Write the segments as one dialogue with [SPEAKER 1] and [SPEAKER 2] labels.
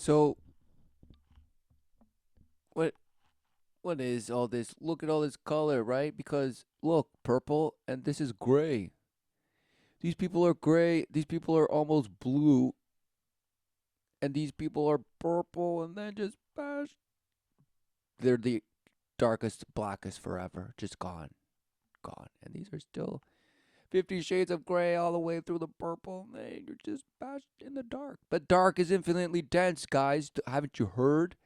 [SPEAKER 1] So what what is all this? Look at all this color, right? Because look, purple and this is gray. These people are gray. These people are almost blue, and these people are purple, and then just bash. They're the darkest, blackest forever, just gone, gone. And these are still 50 shades of gray all the way through the purple. And you're just bashed in the dark. But dark is infinitely dense, guys. Haven't you heard?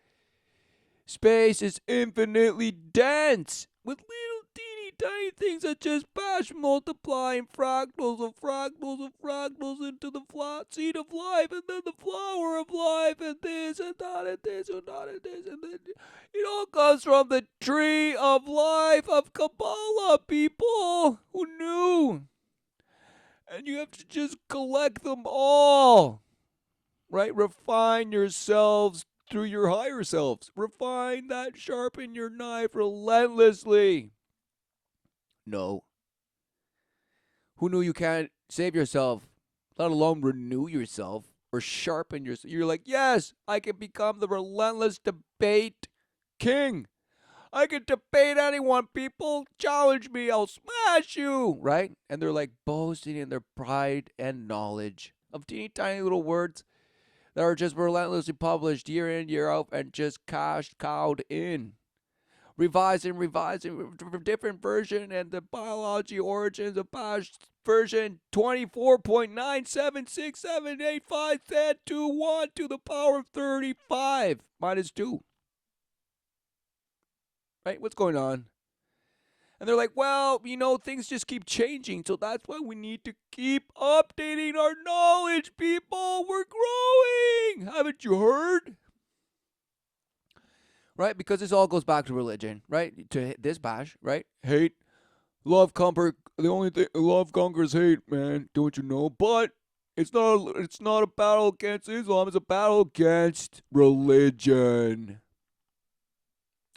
[SPEAKER 1] Space is infinitely dense with little teeny tiny things that just bash multiplying fractals of fractals of fractals into the seed of life and then the flower of life and this and that and this and that and this and then it all comes from the tree of life of Kabbalah, people. Who knew? And you have to just collect them all, right? Refine yourselves through your higher selves. Refine that, sharpen your knife relentlessly. No. Who knew you can't save yourself, let alone renew yourself or sharpen yourself? You're like, yes, I can become the relentless debate king. I can debate anyone, people. Challenge me, I'll smash you, right? And they're like boasting in their pride and knowledge of teeny tiny little words that are just relentlessly published year in, year out, and just cashed, cowed in. Revising, different version, and the biology origins of Bash version 24.9767855 to the power of 35 minus 2. Right? What's going on? And they're like, well, things just keep changing, so that's why we need to keep updating our knowledge, people. We're growing. Haven't you heard? Right? Because this all goes back to religion, right? To this bash, right? Hate, love, comfort. The only thing love conquers hate, man. Don't you know? But it's not a battle against Islam. It's a battle against religion.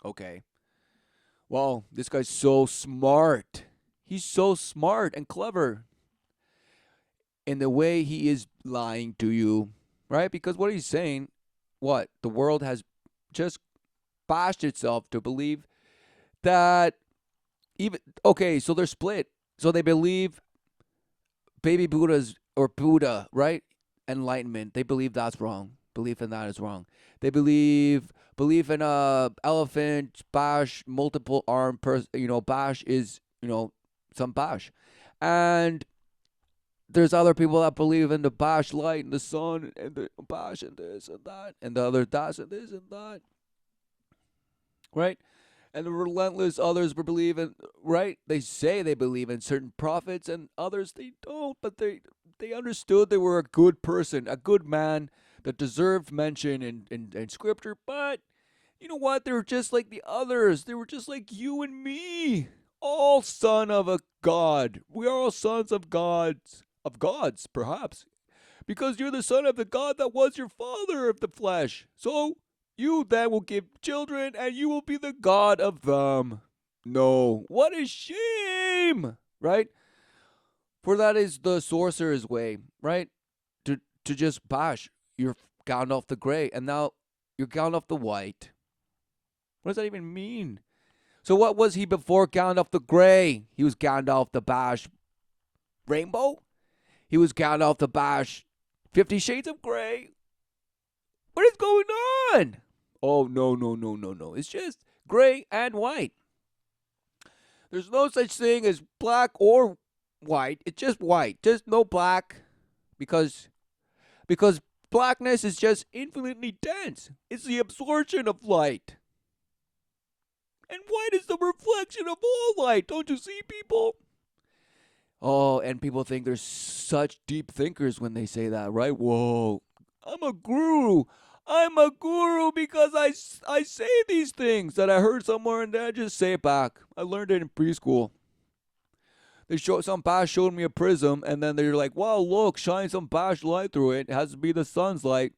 [SPEAKER 1] Okay. Wow, this guy's so smart. He's so smart and clever in the way he is lying to you, right? Because what he's saying, what? The world has just bashed itself to believe that even, okay, so they're split. So they believe baby Buddha's, or Buddha, right? Enlightenment. They believe that's wrong. Belief in that is wrong. They belief in a elephant bash, multiple arm person. Bash is some bash, and there's other people that believe in the bash light and the sun and the bash and this and that and the other das and this and that, right? And the relentless others believe in, right? They say they believe in certain prophets, and others they don't, but they understood they were a good person, a good man that deserved mention in scripture. But you know what? They were just like the others. They were just like you and me, all son of a god. We are all sons of gods, perhaps, because you're the son of the God that was your father of the flesh. So you then will give children, and you will be the God of them. No, what a shame, right? For that is the sorcerer's way, right? To just bash. You're Gandalf the Grey, and now you're Gandalf the White. What does that even mean? So what was he before Gandalf the Grey? He was Gandalf the Bash Rainbow? He was Gandalf the Bash 50 Shades of Grey? What is going on? Oh, no, no, no, no, no. It's just gray and white. There's no such thing as black or white. It's just white. Just no black. Because blackness is just infinitely dense. It's the absorption of light. And white is the reflection of all light. Don't you see, people? Oh, and people think they're such deep thinkers when they say that, right? Whoa. I'm a guru. I'm a guru because I say these things that I heard somewhere and then I just say it back. I learned it in preschool. Some bash showed me a prism, and then they're like, wow, look, shine some bash light through it. It has to be the sun's light,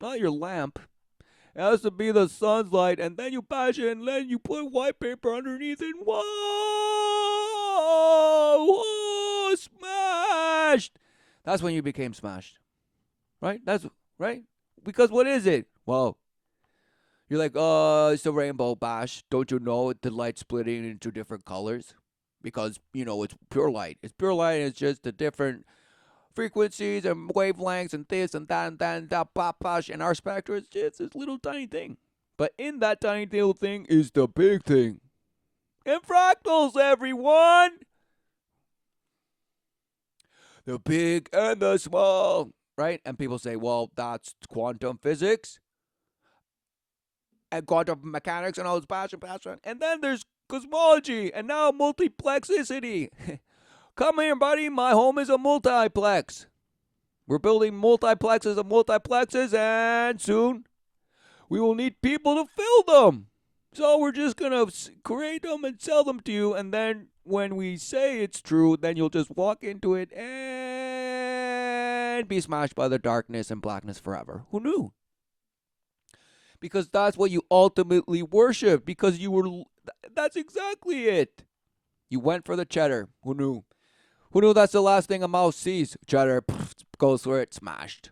[SPEAKER 1] not your lamp. It has to be the sun's light, and then you bash it, and then you put white paper underneath it. Whoa! Whoa! Smashed! That's when you became smashed. Right? That's right? Because what is it? Well, you're like, it's a rainbow bash. Don't you know the light splitting into different colors? Because, it's pure light. It's pure light, and it's just the different frequencies and wavelengths and this and that, bash. And our spectrum is just this little tiny thing. But in that tiny little thing is the big thing. And fractals, everyone! The big and the small, right? And people say, well, that's quantum physics and quantum mechanics and all this passion. And then there's cosmology and now multiplexicity. Come here, buddy. My home is a multiplex. We're building multiplexes, and soon we will need people to fill them. So we're just going to create them and sell them to you. And then when we say it's true, then you'll just walk into it and be smashed by the darkness and blackness forever. Who knew? Because that's what you ultimately worship. Because that's exactly it. You went for the cheddar. Who knew? Who knew that's the last thing a mouse sees? Cheddar goes for it, smashed.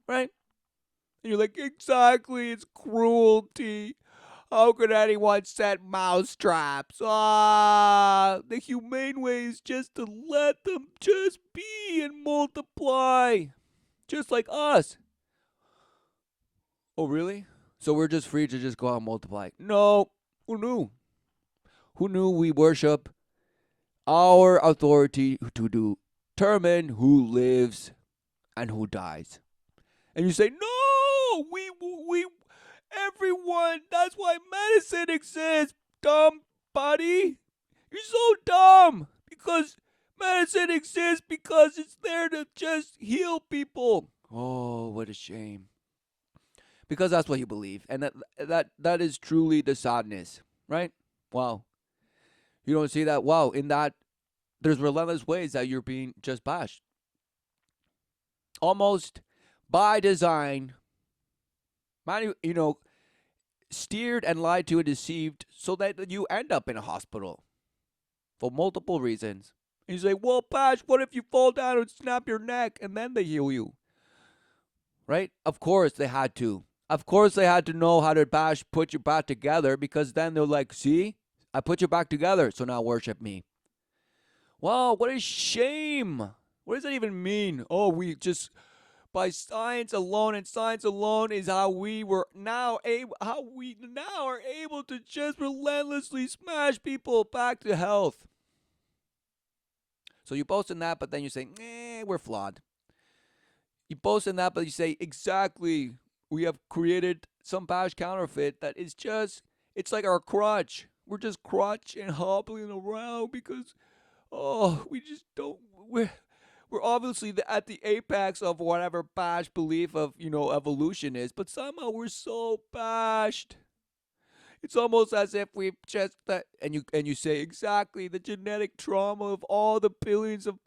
[SPEAKER 1] Right? And you're like, exactly, it's cruelty. How could anyone set mouse traps? The humane way is just to let them just be and multiply. Just like us. Oh, really? So we're just free to just go out and multiply? No. Who knew? Who knew we worship our authority to determine who lives and who dies? And you say, no, we, everyone, that's why medicine exists, dumb buddy. You're so dumb. Because medicine exists because it's there to just heal people. Oh, what a shame. Because that's what you believe. And that is truly the sadness, right? Wow. You don't see that? Wow, in that, there's relentless ways that you're being just bashed. Almost by design, steered and lied to and deceived so that you end up in a hospital for multiple reasons. And you say, well, Bash, what if you fall down and snap your neck and then they heal you? Right? Of course they had to. Of course they had to know how to put you back together, because then they're like, see, I put you back together, so now worship me. Wow, what a shame. What does that even mean? Oh, we just, by science alone, and science alone is how we now are able to just relentlessly smash people back to health. So you boast in that, but then you say, we're flawed. You boast in that, but you say, exactly, we have created some bash counterfeit that is just, it's like our crutch. We're just crutch and hobbling around because, we just don't, we're obviously at the apex of whatever bash belief of, evolution is, but somehow we're so bashed. It's almost as if we've just and you say exactly the genetic trauma of all the billions and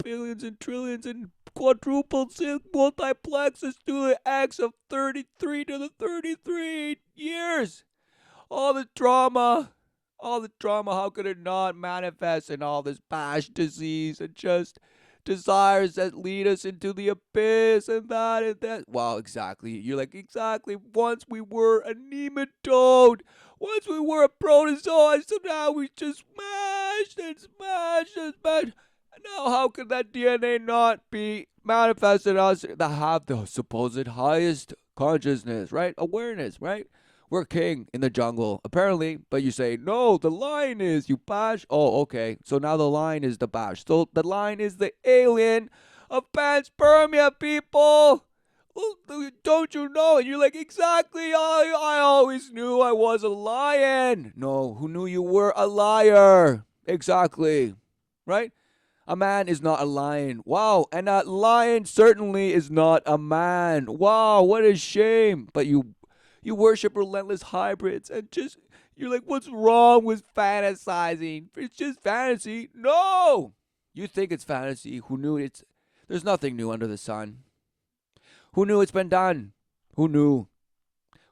[SPEAKER 1] trillions and quadruples and multiplexes to the x of 33 to the 33 years. All the trauma. How could it not manifest in all this bash disease and just desires that lead us into the abyss and that and that? Wow, exactly. You're like, exactly. Once we were a nematode. Once we were a protozoa, so now we just smashed and smashed and smashed. And now how could that DNA not be manifested us that have the supposed highest consciousness, right? Awareness, right? We're king in the jungle, apparently, but you say, no, the lion is, you bash. Oh, okay. So now the lion is the bash. So the lion is the alien of panspermia, people. Don't you know? And you're like, exactly, I always knew I was a lion. No, who knew you were a liar? Exactly. Right? A man is not a lion. Wow. And a lion certainly is not a man. Wow, what a shame. But you worship relentless hybrids and just, you're like, what's wrong with fantasizing? It's just fantasy. No! You think it's fantasy. Who knew there's nothing new under the sun. Who knew it's been done? Who knew?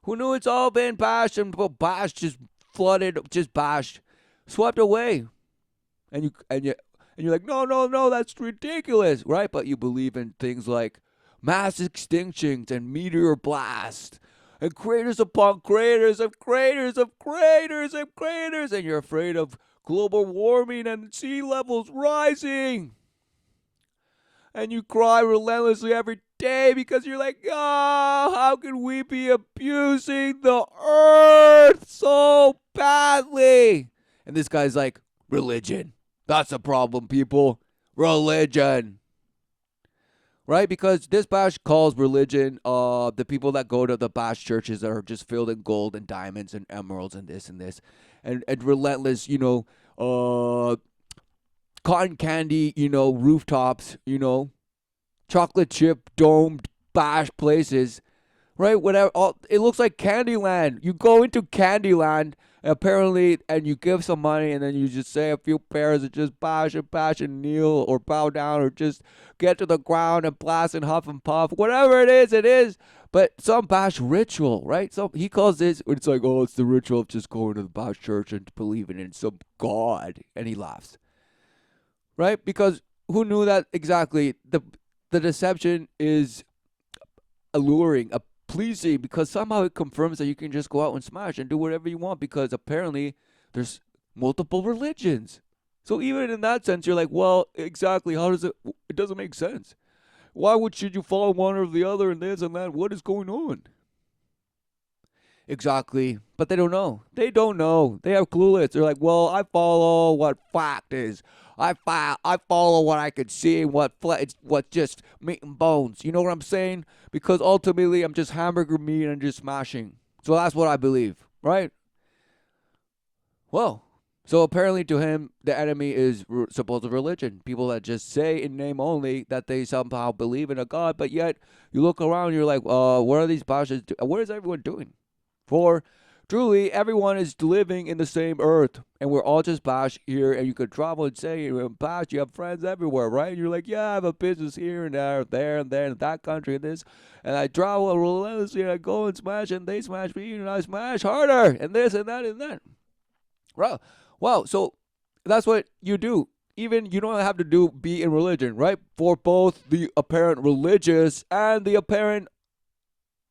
[SPEAKER 1] Who knew it's all been bashed and bashed, just flooded, just bashed, swept away? And you're like, no, that's ridiculous, right? But you believe in things like mass extinctions and meteor blast and creators upon creators of creators of creators of creators, and you're afraid of global warming and sea levels rising. And you cry relentlessly every day because you're like, oh, how can we be abusing the earth so badly? And this guy's like, religion. That's a problem, people. Religion. Right? Because this bash calls religion the people that go to the bash churches that are just filled in gold and diamonds and emeralds and this. And relentless, cotton candy, rooftops, chocolate chip domed bash places, right? Whatever. It looks like Candyland. You go into Candyland apparently, and you give some money, and then you just say a few prayers and just bash and kneel or bow down or just get to the ground and blast and huff and puff. Whatever it is, it is. But some bash ritual, right? So he calls this, it's like, oh, it's the ritual of just going to the bash church and believing in some god. And he laughs. Right? Because who knew that exactly? The deception is alluring, pleasing, because somehow it confirms that you can just go out and smash and do whatever you want, because apparently there's multiple religions. So even in that sense, you're like, well, exactly, how does it doesn't make sense. Why should you follow one or the other and this and that? What is going on? Exactly. But they don't know. They don't know. They are clueless. They're like, well, I follow what fact is. I follow what I could see, what just meat and bones. You know what I'm saying? Because ultimately, I'm just hamburger meat and just smashing. So that's what I believe, right? Well, so apparently to him, the enemy is supposed religion. People that just say in name only that they somehow believe in a God, but yet you look around, you're like, what are these bashes? What is everyone doing? For truly, everyone is living in the same earth, and we're all just bash here, and you could travel and say, you're in bash, you have friends everywhere, right? And you're like, yeah, I have a business here and there, and in that country, and this, and I travel relentlessly, and I go and smash, and they smash me, and I smash harder, and this, and that, and that. Wow, so that's what you do. Even you don't have to be in religion, right? For both the apparent religious and the apparent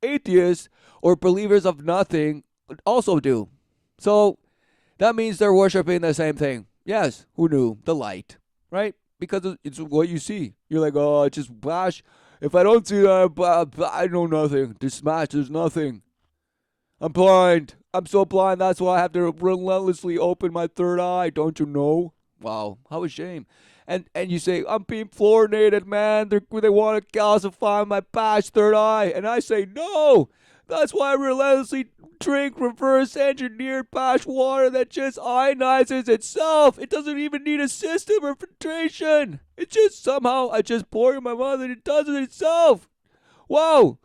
[SPEAKER 1] atheists or believers of nothing also do. So that means they're worshiping the same thing. Yes, who knew? The light, right? Because it's what you see. You're like, oh, it's just bash. If I don't see that, I know nothing. Just smash, there's nothing. I'm blind. I'm so blind. That's why I have to relentlessly open my third eye. Don't you know? Wow, how a shame. And you say, I'm being fluorinated, man. They want to calcify my bash third eye. And I say, no. That's why I relentlessly drink reverse engineered bash water that just ionizes itself. It doesn't even need a system or filtration. It just somehow, I just pour it in my mouth and it does it itself. Wow.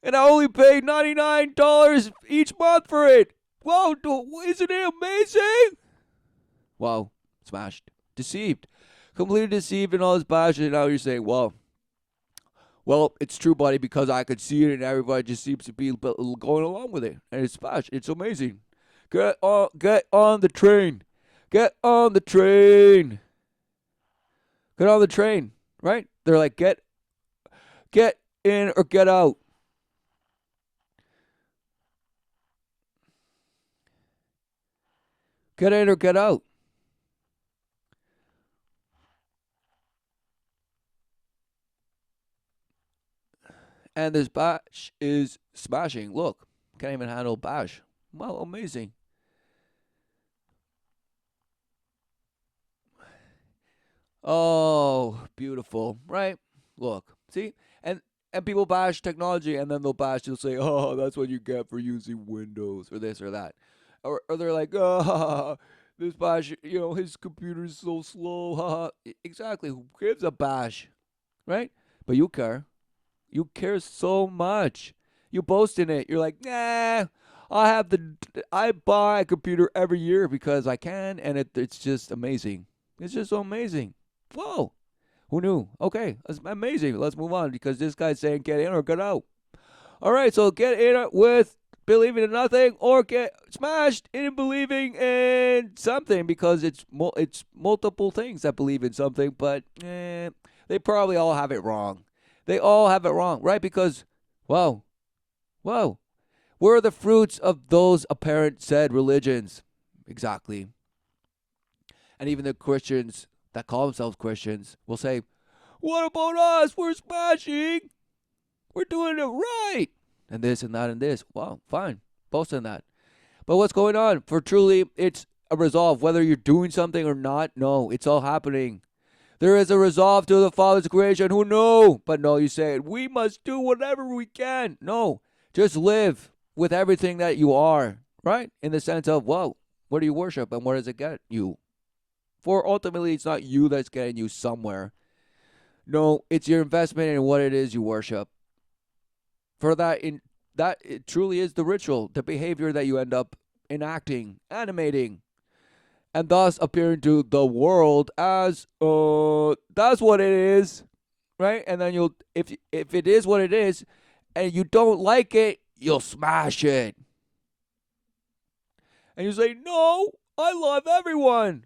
[SPEAKER 1] And I only pay $99 each month for it. Wow, isn't it amazing? Wow, smashed. Deceived. Completely deceived in all this bash, and now you're saying, well, it's true, buddy, because I could see it and everybody just seems to be going along with it. And it's bash. It's amazing. Get on the train. Get on the train. Get on the train, right? They're like, get in or get out. Get in or get out. And this bash is smashing. Look, can't even handle bash. Well, amazing. Oh, beautiful, right? Look, see, and people bash technology, and then they'll say, oh, that's what you get for using Windows or this or that, or they're like, oh, this bash, his computer's so slow, haha. Exactly, who gives a bash, right? But you care. You care so much. You boast in it. You're like, nah. I buy a computer every year because I can, and it's just amazing. It's just so amazing. Whoa. Who knew? Okay, that's amazing. Let's move on because this guy's saying get in or get out. All right, so get in with believing in nothing or get smashed in believing in something because it's multiple things that believe in something, but they probably all have it wrong. They all have it wrong, right? Because, whoa, Where are the fruits of those apparent said religions? Exactly. And even the Christians that call themselves Christians will say, what about us? We're smashing. We're doing it right. And this and that and this. Well, fine. Boast in that. But what's going on? For truly, it's a resolve. Whether you're doing something or not, no, it's all happening. There is a resolve to the Father's creation. Who knew? But no, you say it. We must do whatever we can. No, just live with everything that you are, right? In the sense of, well, what do you worship and where does it get you? For ultimately, it's not you that's getting you somewhere. No, it's your investment in what it is you worship. For that, it truly is the ritual, the behavior that you end up enacting, animating, and thus appearing to the world as that's what it is, right? And then you'll, if it is what it is, and you don't like it, you'll smash it, and you say, "No, I love everyone."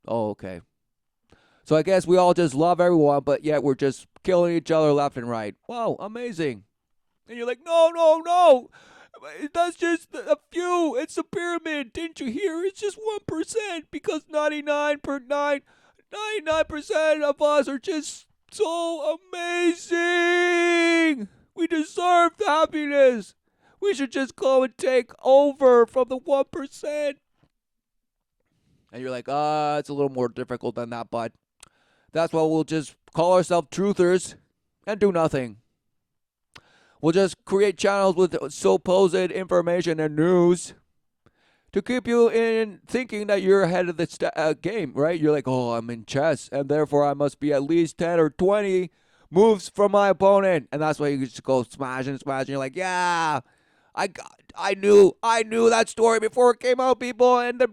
[SPEAKER 1] Oh, okay. So I guess we all just love everyone, but yet we're just killing each other left and right. Wow, amazing. And you're like, no, no, no. That's just a few. It's a pyramid. Didn't you hear? It's just 1% because 99% of us are just so amazing. We deserve the happiness. We should just go and take over from the 1%. And you're like, it's a little more difficult than that, bud. That's why we'll just call ourselves truthers and do nothing. We'll just create channels with supposed information and news to keep you in thinking that you're ahead of the game, right? You're like, oh, I'm in chess, and therefore I must be at least 10 or 20 moves from my opponent. And that's why you just go smash and smash, and you're like, yeah, I knew that story before it came out, people, and the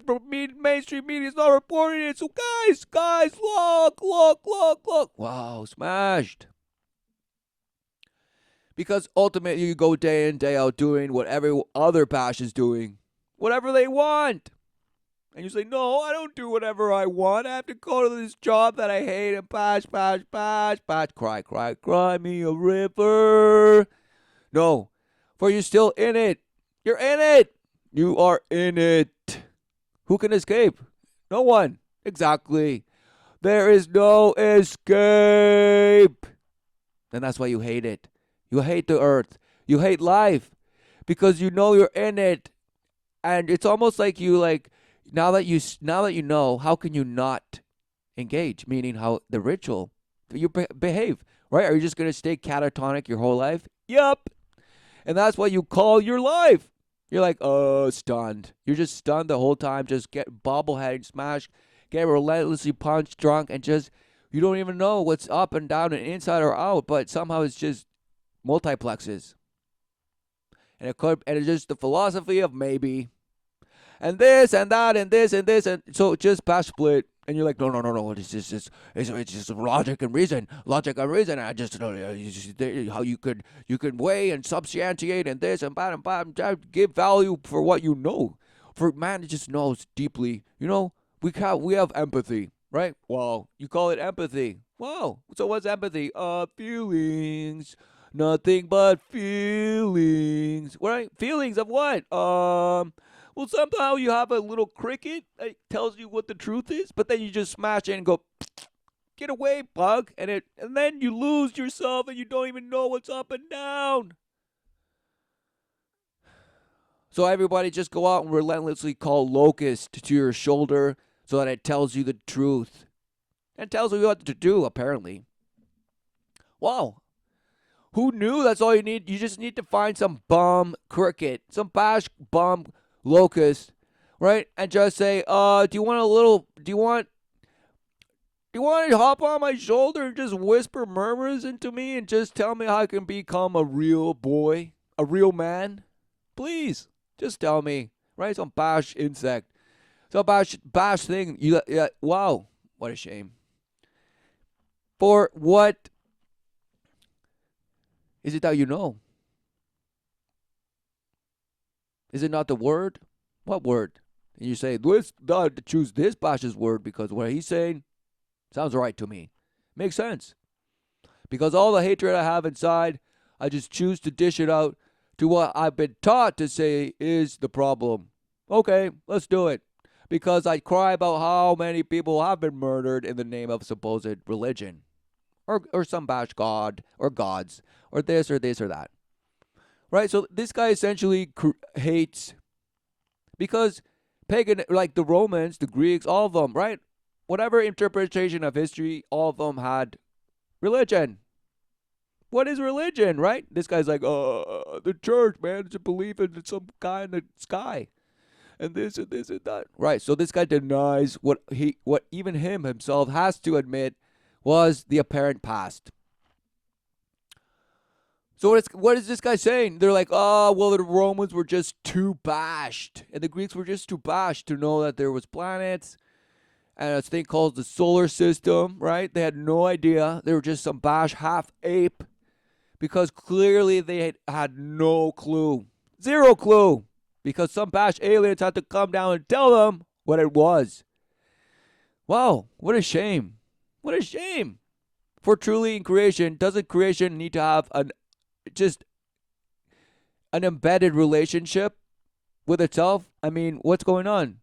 [SPEAKER 1] mainstream media is not reporting it. So guys, look. Wow, smashed. Because ultimately you go day in, day out doing what every other bash is doing. Whatever they want. And you say, no, I don't do whatever I want. I have to go to this job that I hate and bash. Cry me a river. No, for you're still in it. You're in it. You are in it. Who can escape? No one. Exactly. There is no escape. And that's why you hate it. You hate the earth. You hate life because you know you're in it. And it's almost like now that you know, how can you not engage? Meaning how the ritual, you behave, right? Are you just going to stay catatonic your whole life? Yup. And that's what you call your life. You're like, stunned. You're just stunned the whole time. Just get bobbleheaded, smashed, get relentlessly punched, drunk, and just, you don't even know what's up and down and inside or out, but somehow it's just multiplexes. And it's just the philosophy of maybe. And this and that and this and this. And so just bash split. And you're like, no. It's just logic and reason. I just how you could weigh and substantiate and this and that and that. Give value for what you know. For man, it just knows deeply. You know, we have empathy, right? Wow, you call it empathy. Wow. So what's empathy? Feelings. Nothing but feelings. Right? Feelings of what? Well, somehow you have a little cricket that tells you what the truth is, but then you just smash it and go, get away, bug, and then you lose yourself and you don't even know what's up and down. So everybody just go out and relentlessly call locust to your shoulder so that it tells you the truth. And tells you what to do, apparently. Wow. Who knew? That's all you need. You just need to find some bum cricket, some bash bum locust, right? And just say, do you want to hop on my shoulder and just whisper murmurs into me and just tell me how I can become a real boy, a real man? Please, just tell me, right? Some bash insect, some bash thing. Wow, what a shame. For what is it that you know? Is it not the word? What word? And you say, choose this bash's word because what he's saying sounds right to me. Makes sense. Because all the hatred I have inside, I just choose to dish it out to what I've been taught to say is the problem. Okay, let's do it. Because I cry about how many people have been murdered in the name of supposed religion. Or some bash god or gods or this or this or that. Right? So this guy essentially hates because pagan, like the Romans, the Greeks, all of them, right? Whatever interpretation of history, all of them had religion. What is religion, right? This guy's like, the church, man, it's a belief in some guy in the sky. And this and this and that. Right. So this guy denies what even him himself has to admit was the apparent past. So what is this guy saying? They're like, oh, well, the Romans were just too bashed. And the Greeks were just too bashed to know that there was planets and a thing called the solar system, right? They had no idea. They were just some bash half ape because clearly they had no clue. Zero clue. Because some bash aliens had to come down and tell them what it was. Wow, what a shame. What a shame. For truly in creation, doesn't creation need to have an embedded relationship with itself? I mean, what's going on?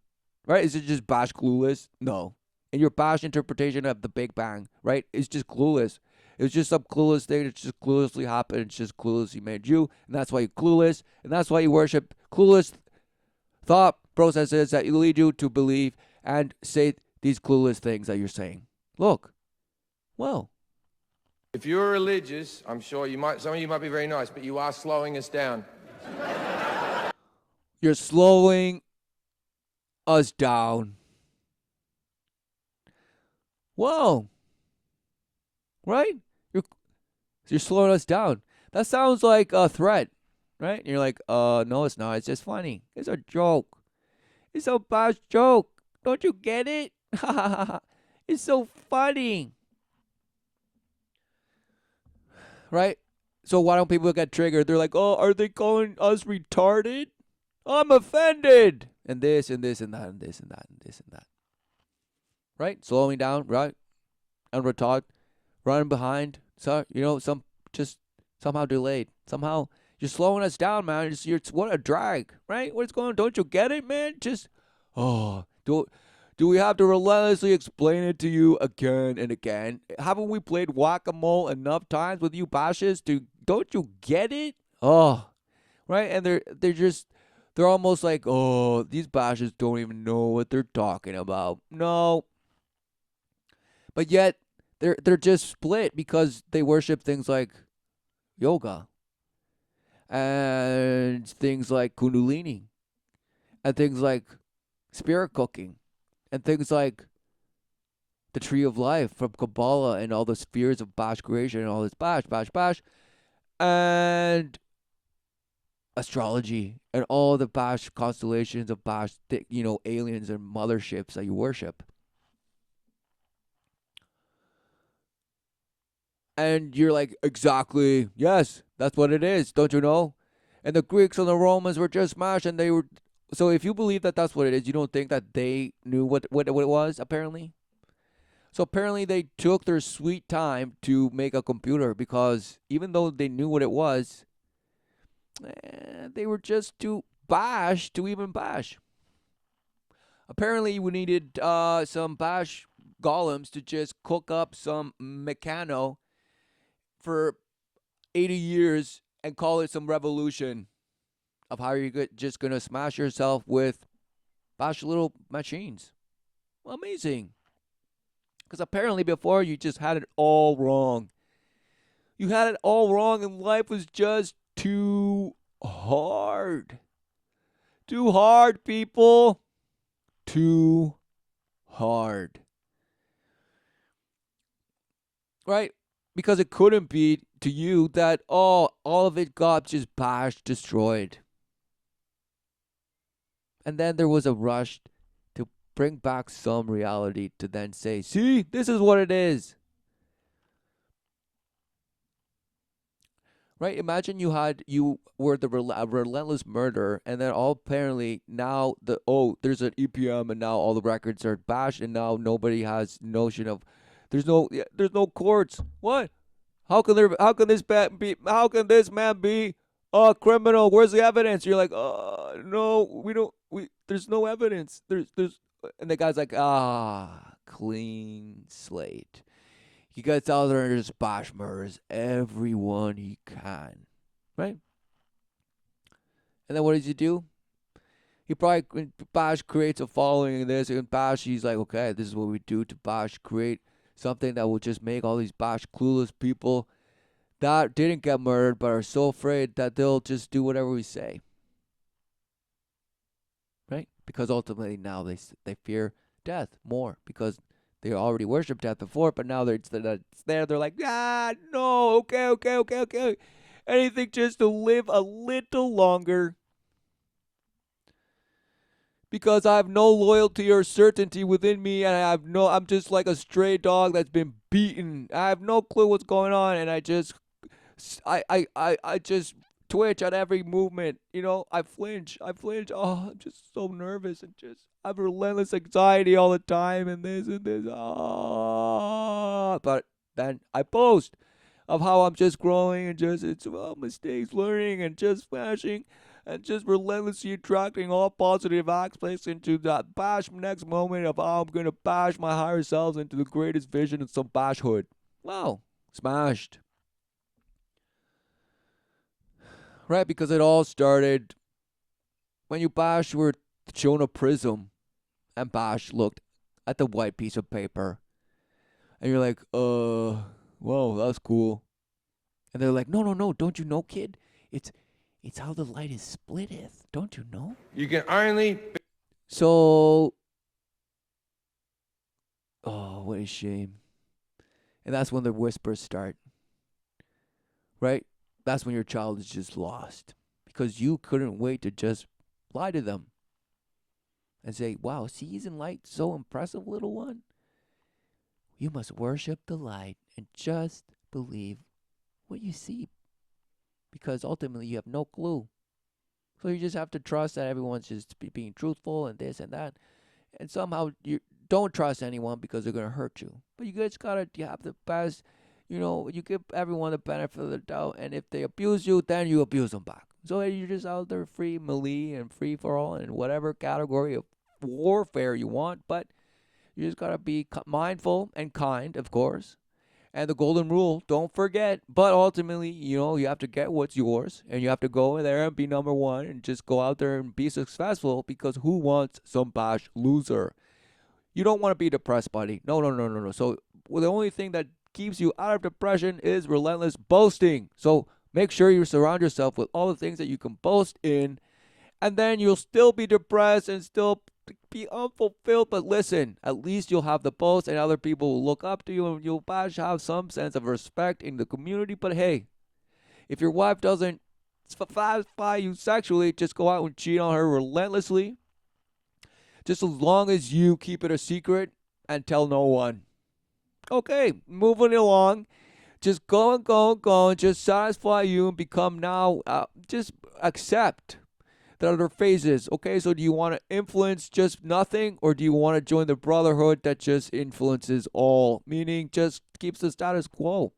[SPEAKER 1] Right? Is it just bash clueless? No. And your bash interpretation of the Big Bang, right? It's just clueless. It's just some clueless thing that just cluelessly happened. It's just cluelessly made you, and that's why you're clueless, and that's why you worship clueless thought processes that lead you to believe and say these clueless things that you're saying. Look, well,
[SPEAKER 2] if you're religious, I'm sure some of you might be very nice, but you are slowing us down.
[SPEAKER 1] You're slowing us down. Whoa. Right? You're slowing us down. That sounds like a threat, right? And you're like, no, it's not. It's just funny. It's a joke. It's a bad joke. Don't you get it? It's so funny. Right? So why don't people get triggered? They're like, oh, are they calling us retarded? I'm offended. And this and this and that and this and that and this and that. Right? Slowing down, right? And retard, running behind. So, just somehow delayed. Somehow you're slowing us down, man. What a drag, right? What's going on? Don't you get it, man? Do we have to relentlessly explain it to you again and again? Haven't we played whack-a-mole enough times with you bashes? Don't you get it? Oh, right? And they're almost like, oh, these bashes don't even know what they're talking about. No. But yet, they're just split because they worship things like yoga and things like kundalini and things like spirit cooking and things like the tree of life from Kabbalah and all the spheres of Bash creation and all this bash and astrology and all the Bash constellations of Bash, aliens and motherships that you worship. And you're like, exactly, yes, that's what it is, don't you know? And the Greeks and the Romans were just smashed, and they were. So if you believe that that's what it is, you don't think that they knew what it was, apparently? So apparently they took their sweet time to make a computer because even though they knew what it was, they were just too bash to even bash. Apparently we needed some bash golems to just cook up some mechano for 80 years and call it some revolution of how you're just going to smash yourself with bash little machines. Amazing. Because apparently before you just had it all wrong. You had it all wrong and life was just too hard. Too hard, people. Too hard. Right? Because it couldn't be to you that, all of it got just bashed, destroyed. And then there was a rush to bring back some reality to then say, see, this is what it is. Right? Imagine you were the relentless murderer, and then all apparently now there's an EPM, and now all the records are bashed, and now nobody has notion of there's no courts. What? How can this man be oh, criminal, where's the evidence? You're like, no, there's no evidence. And the guy's like, clean slate. He gets out there and just bash murders everyone he can, right? And then what does he do? He probably, when Bash creates a following in this, and Bash, he's like, okay, this is what we do to Bash, create something that will just make all these Bash clueless people that didn't get murdered but are so afraid that they'll just do whatever we say, right? Because ultimately now they fear death more because they already worshipped death before, but now it's there. They're like, no, okay. Anything just to live a little longer because I have no loyalty or certainty within me, and I'm just like a stray dog that's been beaten. I have no clue what's going on, and I just twitch at every movement. I flinch. Oh, I'm just so nervous and just I have relentless anxiety all the time, and this and this. But then I post of how I'm just growing and just it's mistakes, learning, and just smashing and just relentlessly attracting all positive aspects into that bash next moment of how I'm gonna bash my higher selves into the greatest vision of some bashhood. Wow, smashed. Right, because it all started when you Bash were shown a prism and Bash looked at the white piece of paper and you're like, whoa, that's cool. And they're like, no, don't you know, kid? It's how the light is splitteth. Don't you know?
[SPEAKER 2] You can only.
[SPEAKER 1] So, oh, what a shame. And that's when the whispers start, right? That's when your child is just lost because you couldn't wait to just lie to them and say, wow, sees and light, so impressive, little one. You must worship the light and just believe what you see because ultimately you have no clue. So you just have to trust that everyone's just being truthful and this and that. And somehow you don't trust anyone because they're going to hurt you. But you just got to have the best, you give everyone the benefit of the doubt. And if they abuse you, then you abuse them back. So you're just out there free melee and free for all in whatever category of warfare you want. But you just got to be mindful and kind, of course. And the golden rule, don't forget. But ultimately, you have to get what's yours. And you have to go in there and be number one and just go out there and be successful because who wants some bash loser? You don't want to be depressed, buddy. No. So the only thing that keeps you out of depression is relentless boasting. So make sure you surround yourself with all the things that you can boast in. And then you'll still be depressed and still be unfulfilled. But listen, at least you'll have the boast and other people will look up to you and you'll have some sense of respect in the community. But hey, if your wife doesn't satisfy you sexually, just go out and cheat on her relentlessly. Just as long as you keep it a secret and tell no one. Okay, moving along. Just go and just satisfy you and become now, just accept the other phases. Okay, so do you want to influence just nothing or do you want to join the brotherhood that just influences all? Meaning just keeps the status quo.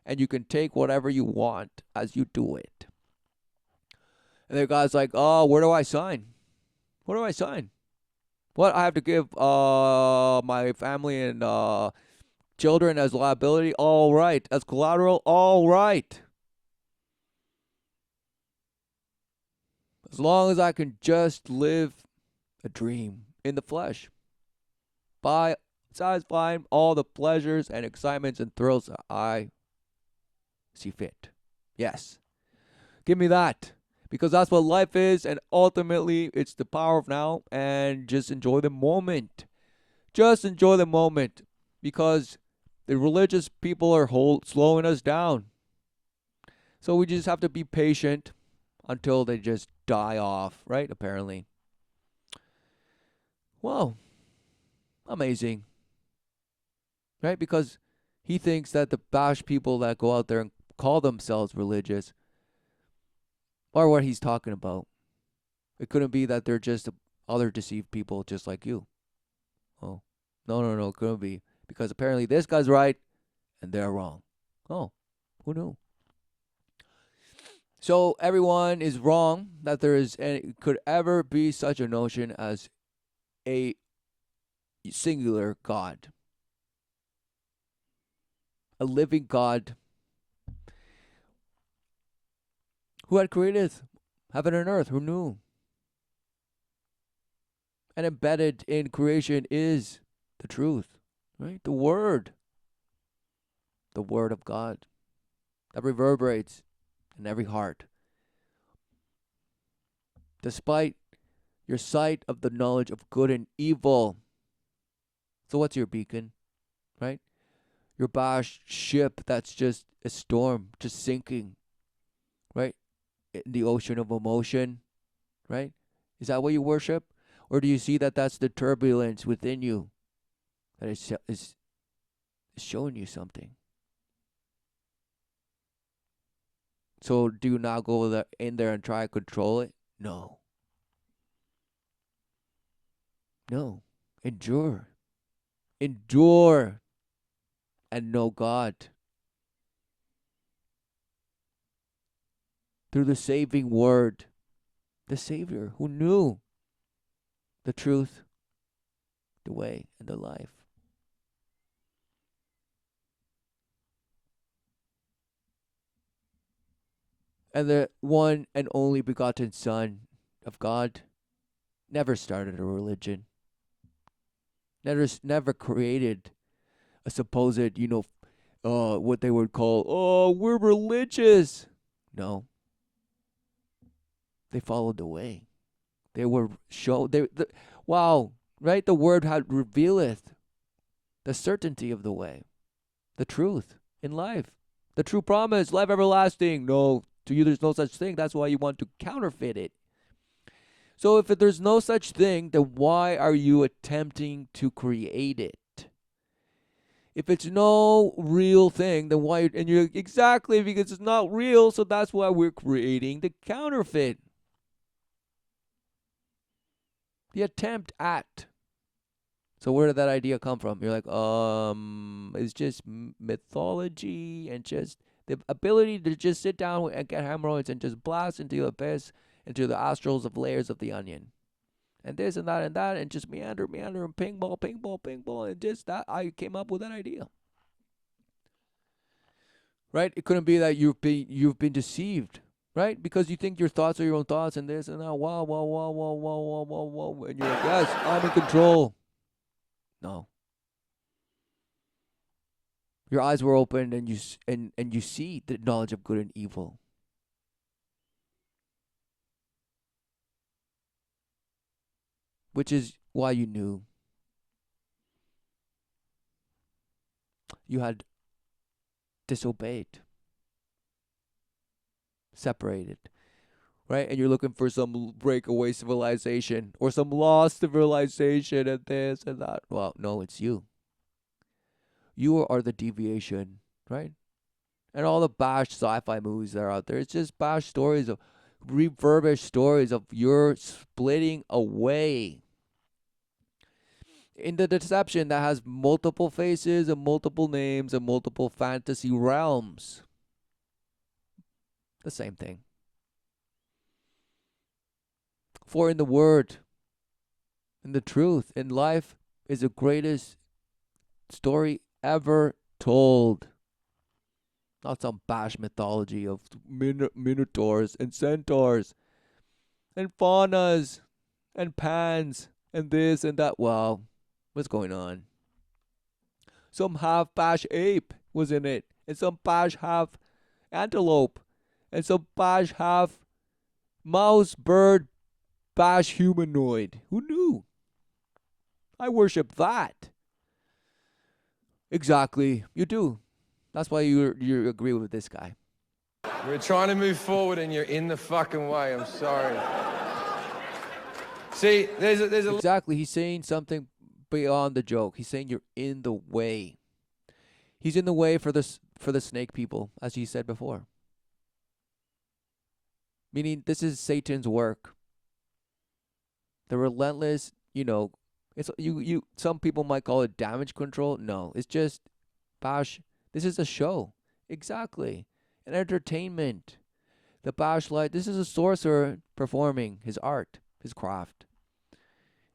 [SPEAKER 1] And you can take whatever you want as you do it. And the guy's like, oh, where do I sign? Where do I sign? What, I have to give my family and children as liability? All right. As collateral? All right. As long as I can just live a dream in the flesh by satisfying all the pleasures and excitements and thrills that I see fit. Yes. Give me that. Because that's what life is, and ultimately it's the power of now, and just enjoy the moment. Just enjoy the moment. Because the religious people are slowing us down. So we just have to be patient until they just die off, right? Apparently. Wow. Amazing. Right? Because he thinks that the Bash people that go out there and call themselves religious are what he's talking about. It couldn't be that they're just other deceived people just like you. Oh. No. It couldn't be. Because apparently this guy's right and they're wrong. Oh. Who knew? So everyone is wrong that there is any, could ever be such a notion as a singular God, a living God who had created heaven and earth, who knew. And embedded in creation is the truth, right? The Word of God that reverberates in every heart. Despite your sight of the knowledge of good and evil. So what's your beacon, right? Your bashed ship that's just a storm, just sinking, right? In the ocean of emotion, right? Is that what you worship? Or do you see that that's the turbulence within you that is showing you something? So do you now go in there and try to control it? No. No. Endure. Endure and know God through the saving word, the Savior who knew the truth, the way, and the life. And the one and only begotten Son of God never started a religion, never created a supposed, what they would call, oh, we're religious. No, they followed the way. They were wow, right? The word had revealeth the certainty of the way, the truth in life, the true promise, life everlasting. No, to you there's no such thing. That's why you want to counterfeit it. So if there's no such thing, then why are you attempting to create it? If it's no real thing, then why? And you're exactly because it's not real, so that's why we're creating the counterfeit. The attempt at. So where did that idea come from? You're like, it's just mythology and just the ability to just sit down and get hemorrhoids and just blast into the abyss, into the astrals of layers of the onion. And this and that, and just meander, and ping ball, and just that. I came up with that idea. Right? It couldn't be that you've been deceived, right? Because you think your thoughts are your own thoughts, and this and that. Wow, and you're like, yes, I'm in control. No, your eyes were opened, and you see the knowledge of good and evil. Which is why you knew you had disobeyed, separated, right? And you're looking for some breakaway civilization or some lost civilization and this and that. Well, no, it's you. You are the deviation, right? And all the bash sci-fi movies that are out there, it's just bash stories of refurbished stories of your splitting away in the deception that has multiple faces and multiple names and multiple fantasy realms. The same thing. For in the word, in the truth, in life is the greatest story ever told. Not some bash mythology of minotaurs and centaurs and faunas and pans and this and that. Wow, what's going on? Some half bash ape was in it, and some bash half antelope, and some bash half mouse, bird, bash humanoid. Who knew? I worship that. Exactly, you do. That's why you agree with this guy.
[SPEAKER 2] We're trying to move forward and you're in the fucking way. I'm sorry. See, there's a
[SPEAKER 1] Exactly, he's saying something beyond the joke. He's saying you're in the way. He's in the way for the snake people, as he said before. Meaning this is Satan's work. The relentless, it's you some people might call it damage control. No, it's just bash. This is a show. Exactly. An entertainment. The bashlight, this is a sorcerer performing his art, his craft.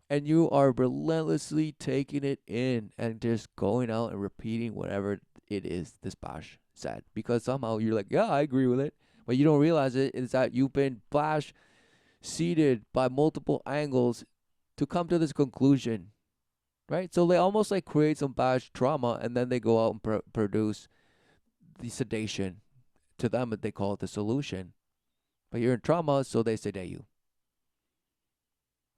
[SPEAKER 1] And you are relentlessly taking it in and just going out and repeating whatever it is this bash said. Because somehow you're like, yeah, I agree with it. But you don't realize it is that you've been bash seeded by multiple angles to come to this conclusion. Right? So they almost like create some bash trauma and then they go out and produce the sedation. To them, they call it the solution. But you're in trauma, so they sedate you.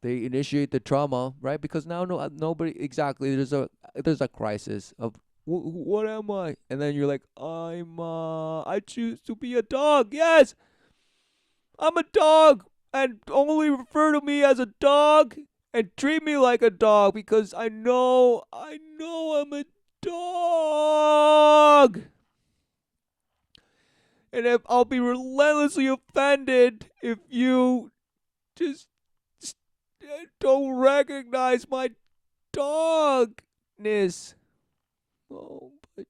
[SPEAKER 1] They initiate the trauma, right? Because now nobody exactly there's a crisis of what am I? And then you're like, I choose to be a dog. Yes, I'm a dog, and only refer to me as a dog and treat me like a dog because I know I'm a dog. And if I'll be relentlessly offended if you just don't recognize my dogness. Oh, but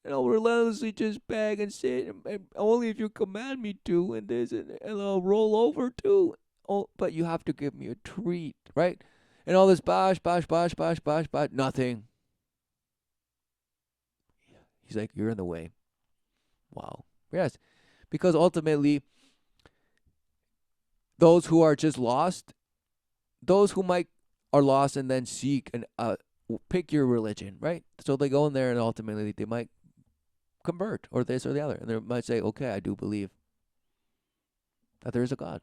[SPEAKER 1] and I'll relentlessly just beg and sit, and only if you command me to, and this, and I'll roll over too. Oh, but you have to give me a treat, right? And all this bash, nothing. He's like, you're in the way. Wow. Yes, because ultimately, those who are just lost, those who might are lost and then seek and pick your religion, right? So they go in there and ultimately they might convert or this or the other, and they might say, okay, I do believe that there is a God.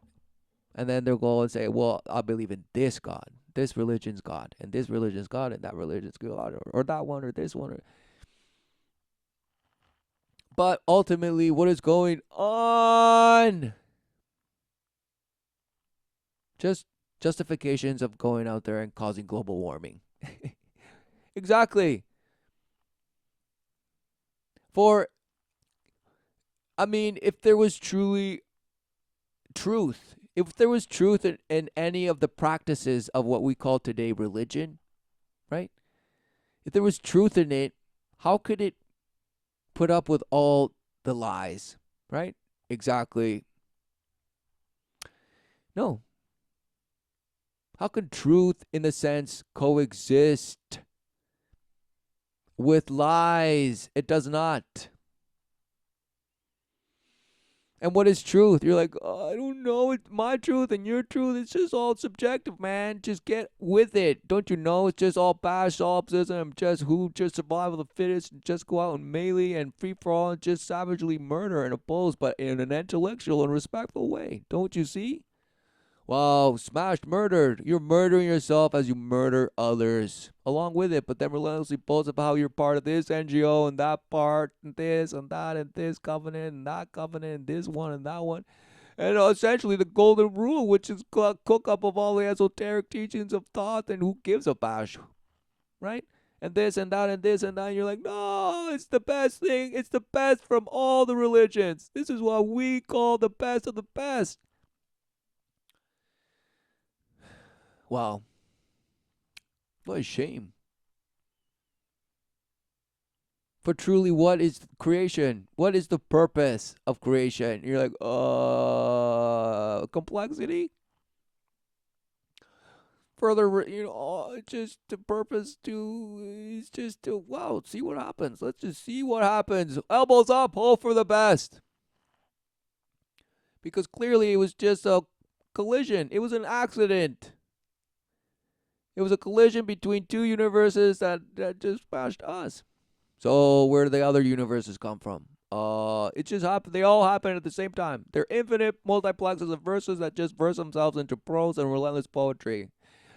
[SPEAKER 1] And then they'll go and say, well, I believe in this God, this religion's God, and this religion's God, and that religion's God, or that one, or this one. But ultimately, what is going on? Just justifications of going out there and causing global warming. Exactly. For, I mean, if there was truly truth, if there was truth in any of the practices of what we call today religion, right? If there was truth in it, how could it put up with all the lies, right? Exactly. No. How can truth, in a sense, coexist with lies? It does not. And what is truth? You're like, oh, I don't know. It's my truth and your truth. It's just all subjective, man. Just get with it. Don't you know? It's just all bash solipsism. Just survival of the fittest. Just go out and melee and free for all and just savagely murder and oppose, but in an intellectual and respectful way. Don't you see? Wow, smashed, murdered. You're murdering yourself as you murder others along with it, but then relentlessly boast about how you're part of this NGO and that part and this and that and this covenant and that covenant and this one and that one. And essentially the golden rule, which is cook up of all the esoteric teachings of thought and who gives a bash, right? And this and that and this and that. And you're like, no, it's the best thing. It's the best from all the religions. This is what we call the best of the best. Wow. What a shame. For truly, what is creation? What is the purpose of creation? You're like, complexity? Further, just the purpose is just to, wow, see what happens. Let's just see what happens. Elbows up, hope for the best. Because clearly it was just a collision. It was an accident. It was a collision between two universes that just bashed us. So where do the other universes come from? It just happened. They all happen at the same time. They're infinite multiplexes of verses that just verse themselves into prose and relentless poetry.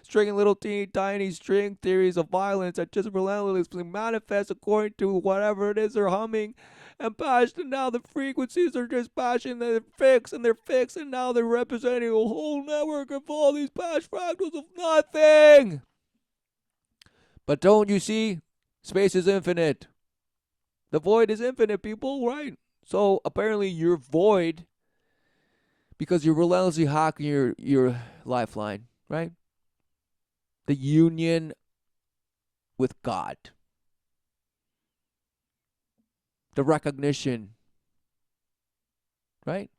[SPEAKER 1] Stringing little teeny tiny string theories of violence that just relentlessly manifest according to whatever it is they're humming and bashed, and now the frequencies are just bashing and they're fixed, and now they're representing a whole network of all these bash fractals of nothing. But don't you see? Space is infinite. The void is infinite, people, right? So apparently you're void because you're relentlessly hacking your lifeline, right? The union with God. The recognition, right?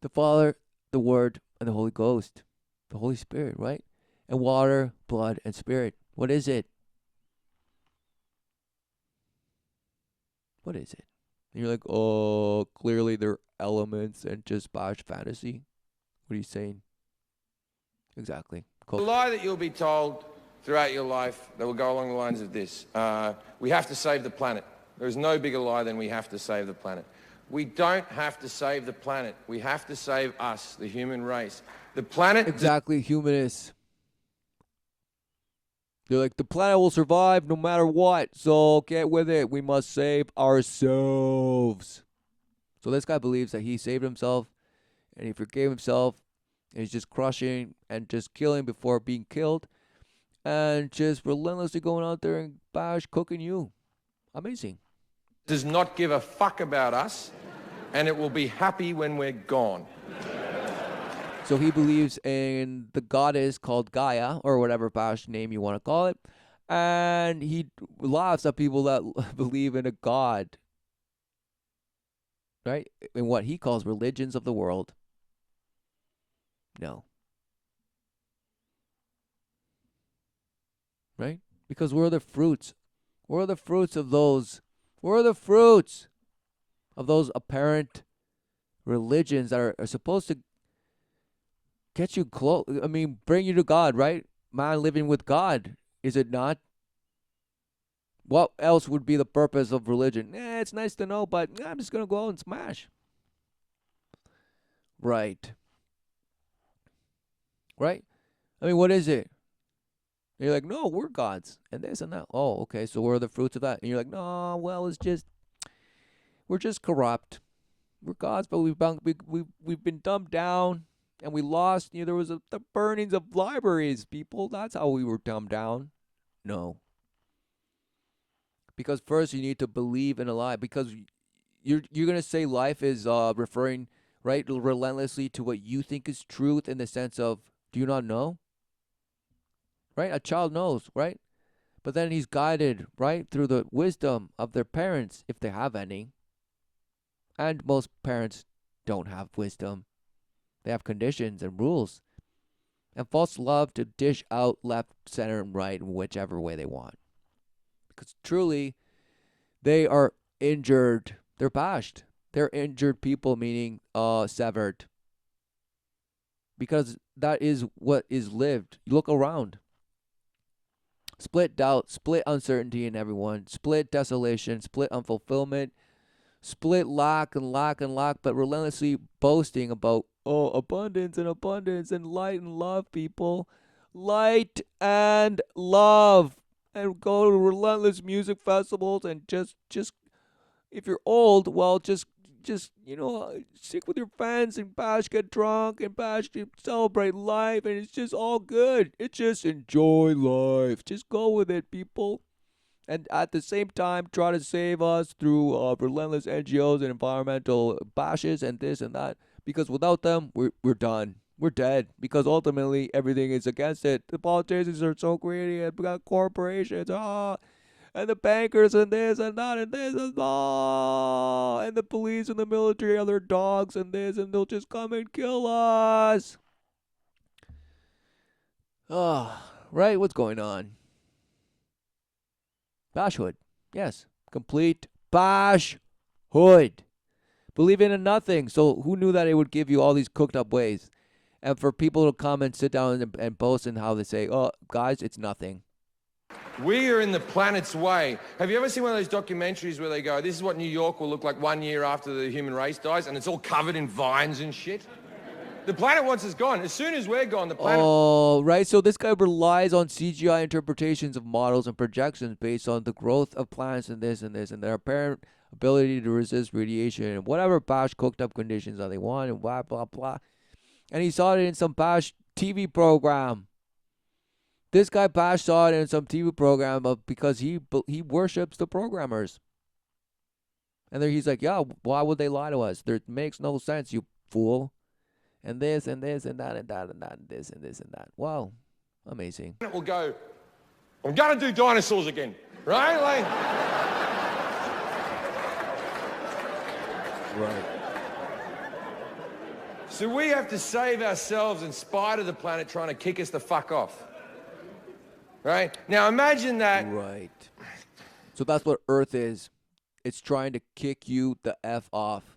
[SPEAKER 1] The Father, the Word, and the Holy Ghost. The Holy Spirit, right? And water, blood, and spirit. What is it? What is it? And you're like, oh, clearly they're elements and just bash fantasy. What are you saying? Exactly.
[SPEAKER 2] The lie that you'll be told throughout your life that will go along the lines of this. We have to save the planet. There is no bigger lie than we have to save the planet. We don't have to save the planet. We have to save us, the human race. The planet...
[SPEAKER 1] Exactly, humanists. They're like, the planet will survive no matter what, so get with it. We must save ourselves. So this guy believes that he saved himself, and he forgave himself, and he's just crushing and just killing before being killed, and just relentlessly going out there and bash cooking you. Amazing.
[SPEAKER 2] Does not give a fuck about us, and it will be happy when we're gone.
[SPEAKER 1] So he believes in the goddess called Gaia, or whatever bash name you want to call it, and he laughs at people that believe in a god, right? In what he calls religions of the world. No. Right? Because where are the fruits? Where are the fruits of those? Where are the fruits of those apparent religions that are supposed to get you close? I mean, bring you to God, right? Man living with God, is it not? What else would be the purpose of religion? It's nice to know, but I'm just going to go out and smash. Right. Right? I mean, what is it? And you're like, no, we're gods, and this and that. Oh, okay, so where are the fruits of that? And you're like, no, well, we're just corrupt. We're gods, but we've been dumbed down, and we lost. There was the burnings of libraries, people. That's how we were dumbed down. No. Because first you need to believe in a lie. Because you're gonna say life is referring, right, relentlessly to what you think is truth, in the sense of, do you not know? Right? A child knows, right? But then he's guided, right, through the wisdom of their parents, if they have any. And most parents don't have wisdom. They have conditions and rules. And false love to dish out left, center, and right in whichever way they want. Because truly, they are injured. They're bashed. They're injured people, meaning severed. Because that is what is lived. You look around. Split doubt, split uncertainty in everyone, split desolation, split unfulfillment, split lack and lack and lack, but relentlessly boasting about, abundance and light and love, people. Light and love. And go to relentless music festivals and just if you're old, well, just stick with your friends and bash, get drunk and bash, celebrate life, and it's just all good. It's just enjoy life. Just go with it, people. And at the same time, try to save us through relentless NGOs and environmental bashes and this and that. Because without them, we're done. We're dead. Because ultimately, everything is against it. The politicians are so greedy, and we got corporations. And the bankers and this and that and this and that. And the police and the military are their dogs and this, and they'll just come and kill us. Right? What's going on? Bashhood. Yes. Complete bashhood. Believing in nothing. So who knew that it would give you all these cooked up ways? And for people to come and sit down and boast in how they say, guys, it's nothing.
[SPEAKER 2] We are in the planet's way. Have you ever seen one of those documentaries where they go, this is what New York will look like 1 year after the human race dies, and it's all covered in vines and shit? The planet wants us gone. As soon as we're gone, the planet...
[SPEAKER 1] Oh, right. So this guy relies on CGI interpretations of models and projections based on the growth of planets and this and this, and their apparent ability to resist radiation and whatever bash cooked up conditions that they want and blah, blah, blah. And he saw it in some bash TV program. This guy Bash saw it in some TV program because he worships the programmers. And then he's like, yeah, why would they lie to us? It makes no sense, you fool. And this and this and that and that and that and this and this and that. Wow. Amazing.
[SPEAKER 2] It will go, I'm going to do dinosaurs again. Right?
[SPEAKER 1] Right.
[SPEAKER 2] So we have to save ourselves in spite of the planet trying to kick us the fuck off. Right? Now imagine that.
[SPEAKER 1] Right. So that's what Earth is. It's trying to kick you the F off.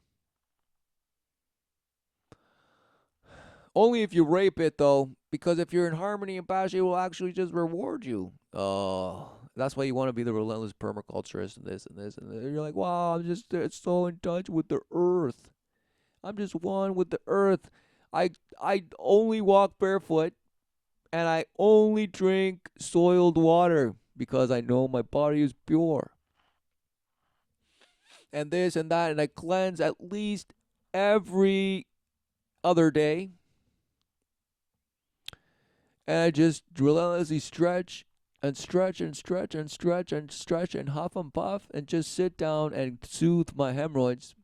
[SPEAKER 1] Only if you rape it, though, because if you're in harmony and passion, it will actually just reward you. Oh, that's why you want to be the relentless permaculturist and this and this and this. You're like, wow, I'm just so in touch with the earth. I'm just one with the earth. I only walk barefoot, and I only drink soiled water because I know my body is pure. And this and that, and I cleanse at least every other day. And I just relentlessly stretch and stretch and stretch and stretch and stretch and huff and puff and just sit down and soothe my hemorrhoids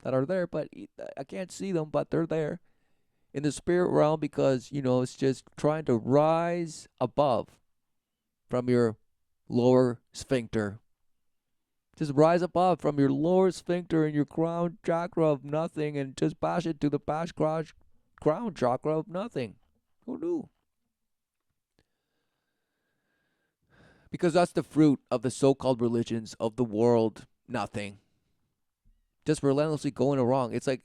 [SPEAKER 1] that are there, but I can't see them, but they're there in the spirit realm because, it's just trying to rise above from your lower sphincter. Just rise above from your lower sphincter and your crown chakra of nothing and just bash it to the crown chakra of nothing. Who knew? Because that's the fruit of the so-called religions of the world. Nothing. Just relentlessly going wrong. It's like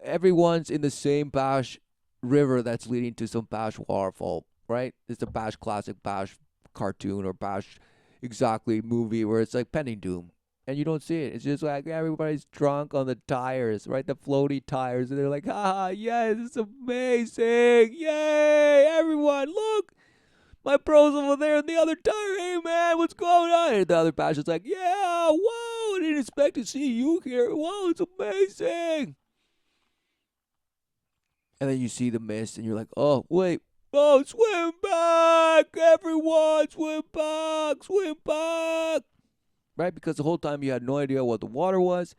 [SPEAKER 1] everyone's in the same Bash river that's leading to some Bash waterfall, right? It's a Bash classic, Bash cartoon, or Bash exactly movie where it's like pending doom. And you don't see it. It's just like everybody's drunk on the tires, right? The floaty tires. And they're like, yes, it's amazing. Yay, everyone, look. My bro's over there in the other tire. Hey, man, what's going on? And the other pastor's like, yeah, whoa, I didn't expect to see you here. Whoa, it's amazing. And then you see the mist, and you're like, oh, wait. Oh, swim back. Everyone, swim back. Swim back. Right? Because the whole time you had no idea what the water was.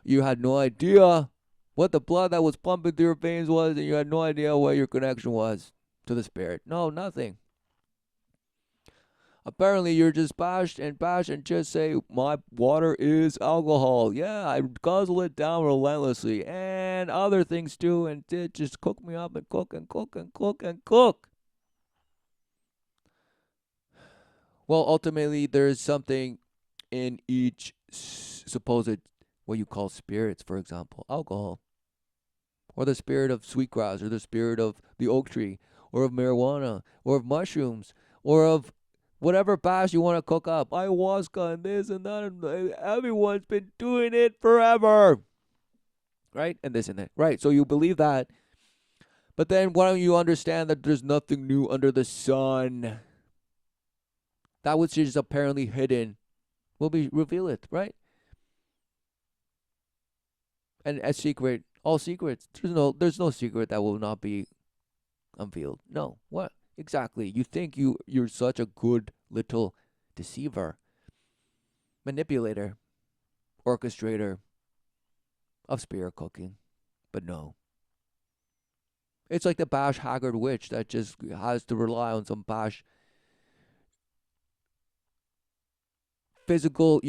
[SPEAKER 1] You had no idea what the blood that was pumping through your veins was, and you had no idea what your connection was to the spirit. No, nothing. Apparently, you're just bash and just say, my water is alcohol. Yeah, I guzzle it down relentlessly. And other things too. And it just cook me up and cook and cook and cook and cook. Well, ultimately, there's something in each supposed, what you call spirits, for example, alcohol. Or the spirit of sweetgrass, or the spirit of the oak tree, or of marijuana, or of mushrooms, or of whatever bash you want to cook up. Ayahuasca and this and that. And everyone's been doing it forever. Right? And this and that. Right. So you believe that. But then why don't you understand that there's nothing new under the sun? That which is apparently hidden will be revealed. Right? And a secret, all secrets. There's no secret that will not be unveiled. No. What? Exactly. You think you're such a good little deceiver, manipulator, orchestrator of spirit cooking. But no. It's like the Bash Haggard witch that just has to rely on some Bash physical,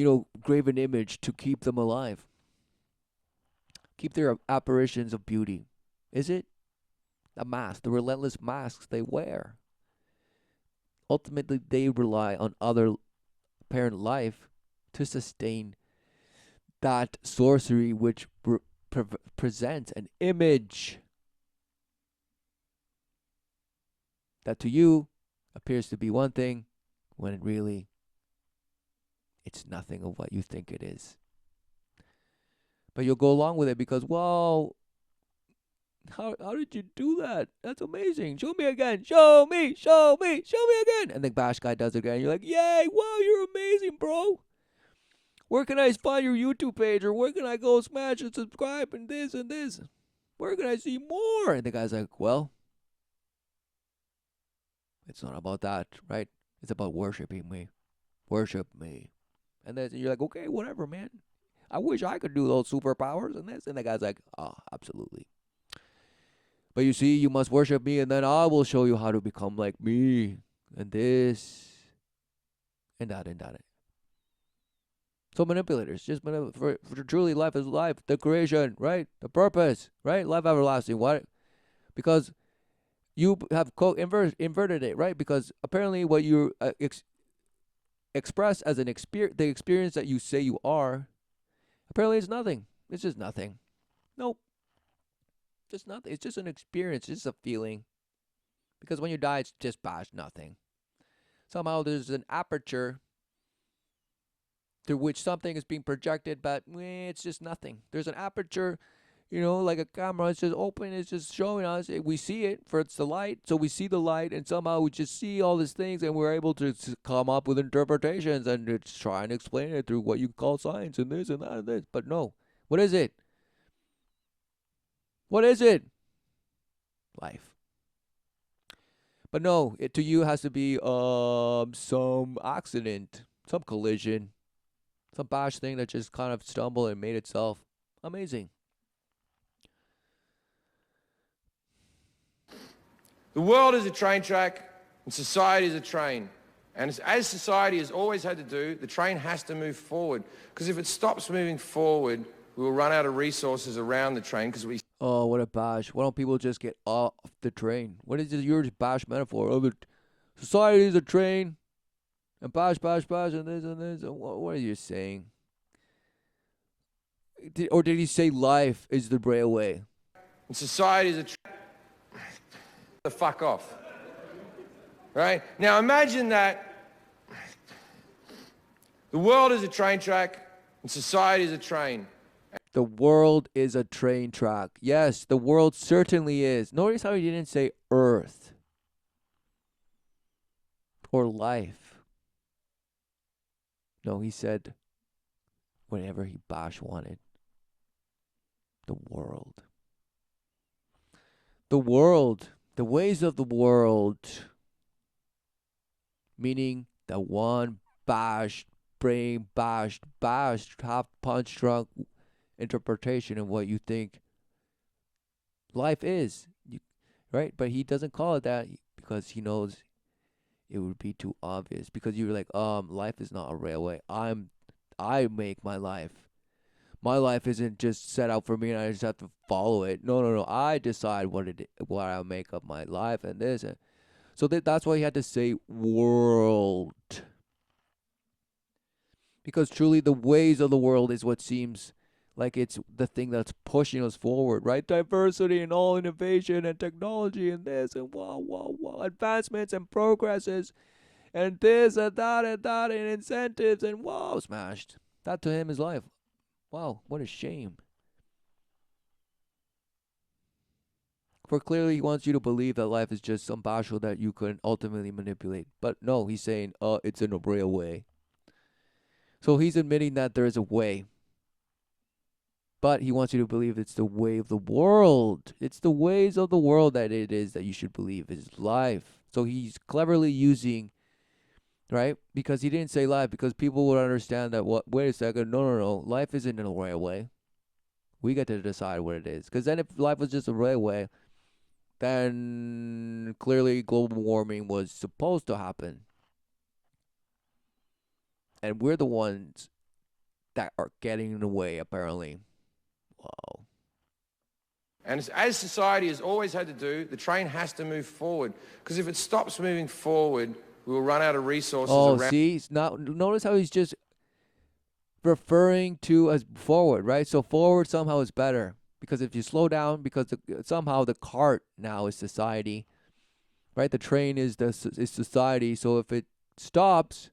[SPEAKER 1] graven image to keep them alive. Keep their apparitions of beauty. Is it? A mask, the relentless masks they wear. Ultimately, they rely on other apparent life to sustain that sorcery which presents an image that to you appears to be one thing when it really it's nothing of what you think it is. But you'll go along with it because, well, how did you do that? That's amazing. Show me again. Show me again. And the Bash guy does it again. You're like, yay, wow, you're amazing, bro. Where can I find your YouTube page? Or where can I go smash and subscribe and this and this? Where can I see more? And the guy's like, well, it's not about that, right? It's about worshiping me. Worship me. And then you're like, okay, whatever, man. I wish I could do those superpowers and this. And the guy's like, oh, absolutely. But you see, you must worship me, and then I will show you how to become like me, and this, and that, and that. So manipulators, just for truly life is life, the creation, right? The purpose, right? Life everlasting. What? Because you have inverted it, right? Because apparently what you express as an experience, the experience that you say you are, apparently it's nothing. It's just nothing. Nope, just nothing. It's just an experience. It's just a feeling. Because when you die, it's just nothing. Somehow there's an aperture through which something is being projected, but it's just nothing. There's an aperture, like a camera. It's just open. It's just showing us. We see it for it's the light, so we see the light, and somehow we just see all these things, and we're able to come up with interpretations and try and explain it through what you call science and this and that and this. But no, what is it? What is it? Life. But no, it to you has to be some accident, some collision, some bash thing that just kind of stumbled and made itself amazing.
[SPEAKER 2] The world is a train track and society is a train. And as society has always had to do, the train has to move forward. Because if it stops moving forward, we will run out of resources around the train because we...
[SPEAKER 1] Oh, what a bash. Why don't people just get off the train? What is your bash metaphor? Oh, the society is a train and bash, and this and this. What are you saying? Or did he say life is the railway?
[SPEAKER 2] And society is a train. The fuck off. Right? Now imagine that the world is a train track and society is a train.
[SPEAKER 1] The world is a train track. Yes, the world certainly is. Notice how he didn't say earth or life. No, he said whatever he bash wanted. The world. The world. The ways of the world. Meaning the one bashed, brain bashed, half punch drunk interpretation of what you think life is, right? But he doesn't call it that because he knows it would be too obvious. Because you're like, life is not a railway. I make my life. My life isn't just set out for me and I just have to follow it. No. I decide what I make of my life and this. And so that's why he had to say world. Because truly the ways of the world is what seems like it's the thing that's pushing us forward, right? Diversity and all innovation and technology and this and wow. Advancements and progresses and this and that and incentives and wow, smashed. That to him is life. Wow, what a shame. For clearly he wants you to believe that life is just some bashful that you can ultimately manipulate. But no, he's saying, it's in a real way. So he's admitting that there is a way. But he wants you to believe it's the way of the world. It's the ways of the world that it is that you should believe is life. So he's cleverly using, right? Because he didn't say life, because people would understand that, wait a second, no. Life isn't in a railway. We get to decide what it is. Because then if life was just a railway, then clearly global warming was supposed to happen. And we're the ones that are getting in the way, apparently. Wow.
[SPEAKER 2] And as society has always had to do, the train has to move forward. Because if it stops moving forward, we will run out of resources around...
[SPEAKER 1] See? Notice how he's just referring to as forward, right? So forward somehow is better. Because if you slow down, because somehow the cart now is society, right? The train is society. So if it stops,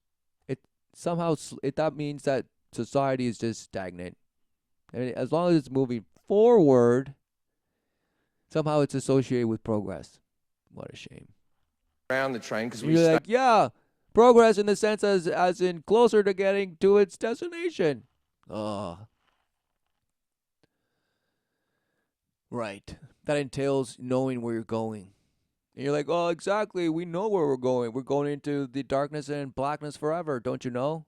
[SPEAKER 1] that means that society is just stagnant. And as long as it's moving forward, somehow it's associated with progress. What a shame.
[SPEAKER 2] Around the train, because
[SPEAKER 1] you're like, yeah, progress in the sense as in closer to getting to its destination. Right. That entails knowing where you're going. And you're like, oh, exactly. We know where we're going. We're going into the darkness and blackness forever. Don't you know?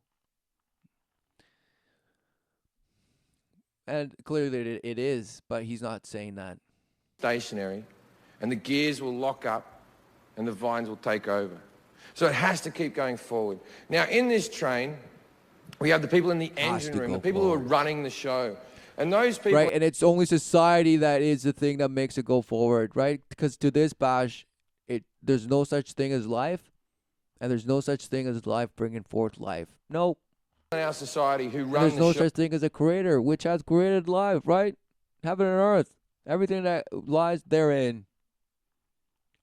[SPEAKER 1] And clearly it is, but he's not saying that.
[SPEAKER 2] Stationary, and the gears will lock up and the vines will take over. So it has to keep going forward. Now, in this train, We have the people in the
[SPEAKER 1] Has
[SPEAKER 2] engine
[SPEAKER 1] to
[SPEAKER 2] room,
[SPEAKER 1] go
[SPEAKER 2] the people who are
[SPEAKER 1] forward.
[SPEAKER 2] running the show. And those people...
[SPEAKER 1] Right, and it's only society that is the thing that makes it go forward, right? Because to this bash, there's no such thing as life, and there's no such thing as life bringing forth life. No.
[SPEAKER 2] in our society who
[SPEAKER 1] And
[SPEAKER 2] run
[SPEAKER 1] there's
[SPEAKER 2] the
[SPEAKER 1] no
[SPEAKER 2] show.
[SPEAKER 1] such thing as a creator, which has created life, right? Heaven and earth, everything that lies therein,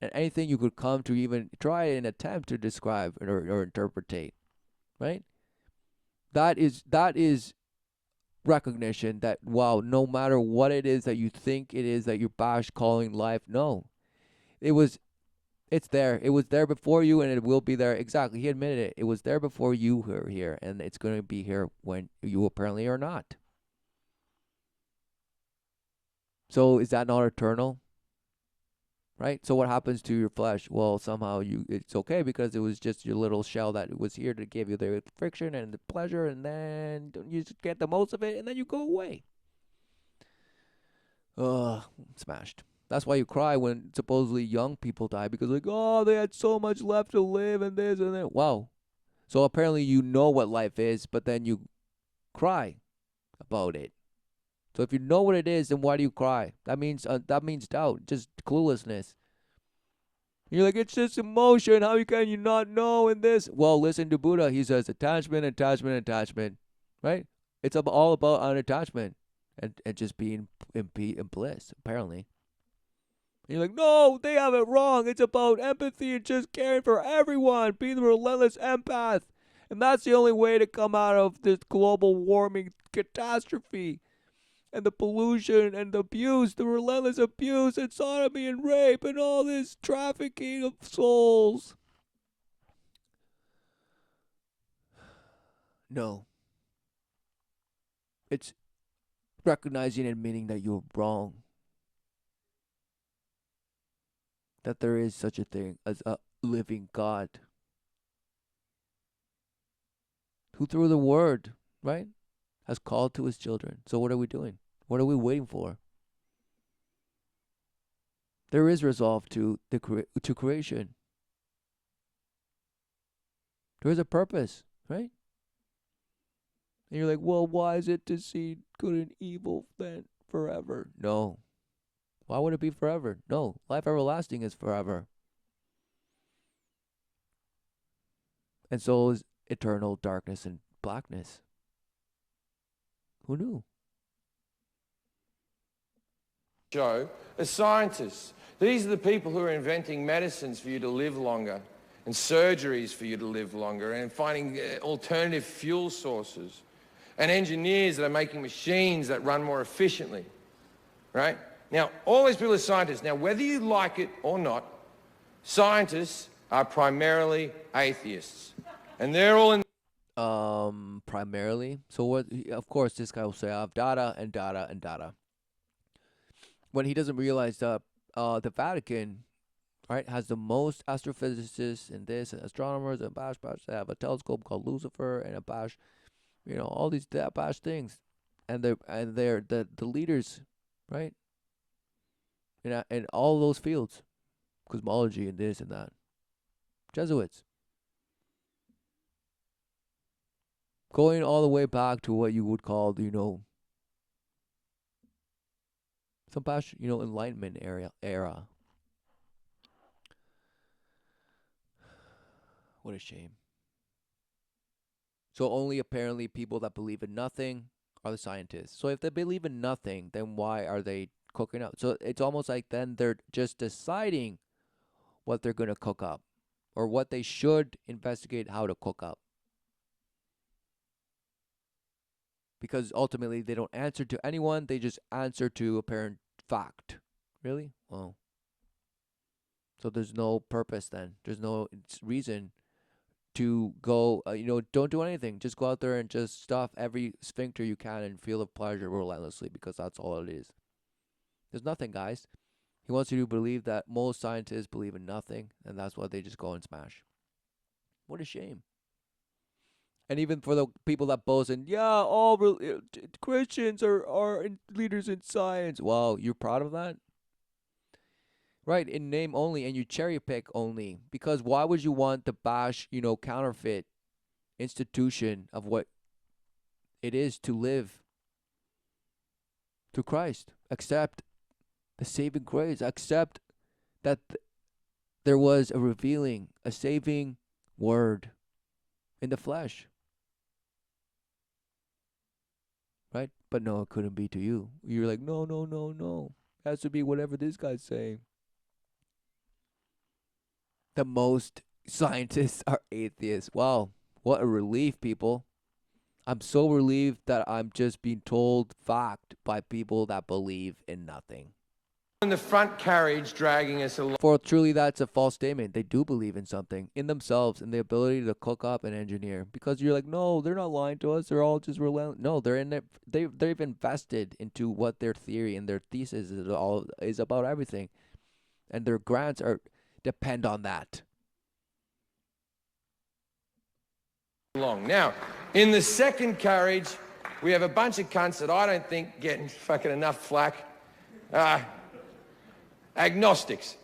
[SPEAKER 1] and anything you could come to even try and attempt to describe or interpretate, right? That is recognition that, wow, no matter what it is that you think it is that you're bash calling life, no, it's there. It was there before you, and it will be there. Exactly, he admitted it. It was there before you were here, and it's going to be here when you apparently are not. So is that not eternal? Right? So what happens to your flesh? Well, somehow it's okay because it was just your little shell that was here to give you the friction and the pleasure, and then you just get the most of it, and then you go away. Ugh, smashed. That's why you cry when supposedly young people die, because like, oh, they had so much left to live and this and that. Wow. So apparently you know what life is, but then you cry about it. So if you know what it is, then why do you cry? That means doubt, just cluelessness. You're like, it's just emotion. How can you not know in this? Well, listen to Buddha. He says attachment, attachment, attachment. Right? It's all about unattachment and just being in bliss, apparently. And you're like, no, they have it wrong. It's about empathy and just caring for everyone, being the relentless empath. And that's the only way to come out of this global warming catastrophe. And the pollution and the abuse, the relentless abuse and sodomy and rape and all this trafficking of souls. No. It's recognizing and admitting that you're wrong. That there is such a thing as a living God. Who through the word, right, has called to his children. So what are we doing? What are we waiting for? There is resolve to creation. There is a purpose, right? And you're like, well, why is it to see good and evil then forever? No. Why would it be forever? No. Life everlasting is forever. And so is eternal darkness and blackness. Who knew?
[SPEAKER 2] Show as scientists. These are the people who are inventing medicines for you to live longer and surgeries for you to live longer and finding alternative fuel sources and engineers that are making machines that run more efficiently, right? Now, all these people are scientists. Now, whether you like it or not, scientists are primarily atheists. And they're all in...
[SPEAKER 1] Primarily. So what? Of course, this guy will say, I have data and data and data. When he doesn't realize that the Vatican, right, has the most astrophysicists and this and astronomers and bash. They have a telescope called Lucifer and a bash, all these bash things, and they're the leaders, right? In all those fields, cosmology and this and that. Jesuits. Going all the way back to what you would call, some bash, Enlightenment era. What a shame. So only apparently people that believe in nothing are the scientists. So if they believe in nothing, then why are they cooking up? So it's almost like then they're just deciding what they're going to cook up or what they should investigate how to cook up. Because ultimately they don't answer to anyone, they just answer to apparent fact. Really? Well, so there's no purpose then. There's no reason to go, don't do anything. Just go out there and just stuff every sphincter you can and feel the pleasure relentlessly, because that's all it is. There's nothing, guys. He wants you to believe that most scientists believe in nothing, and that's why they just go and smash. What a shame. And even for the people that boast and, all Christians are leaders in science. Wow, you're proud of that? Right, in name only, and you cherry pick only. Because why would you want to bash, counterfeit institution of what it is to live through Christ. Accept the saving grace. Accept that there was a revealing, a saving word in the flesh. Right? But no, it couldn't be to you. You're like, no, no, no, no. It has to be whatever this guy's saying. The most scientists are atheists. Wow, what a relief, people. I'm so relieved that I'm just being told fact by people that believe in nothing.
[SPEAKER 2] In the front carriage dragging us along.
[SPEAKER 1] For truly that's a false statement. They do believe in something, in themselves, in the ability to cook up and engineer. Because you're like, no, they're not lying to us. They're all just relentless. No, they're in it. They've invested into what their theory and their thesis is about everything, and their grants depend on that.
[SPEAKER 2] Now, in the second carriage, we have a bunch of cunts that I don't think getting fucking enough flack. Agnostics.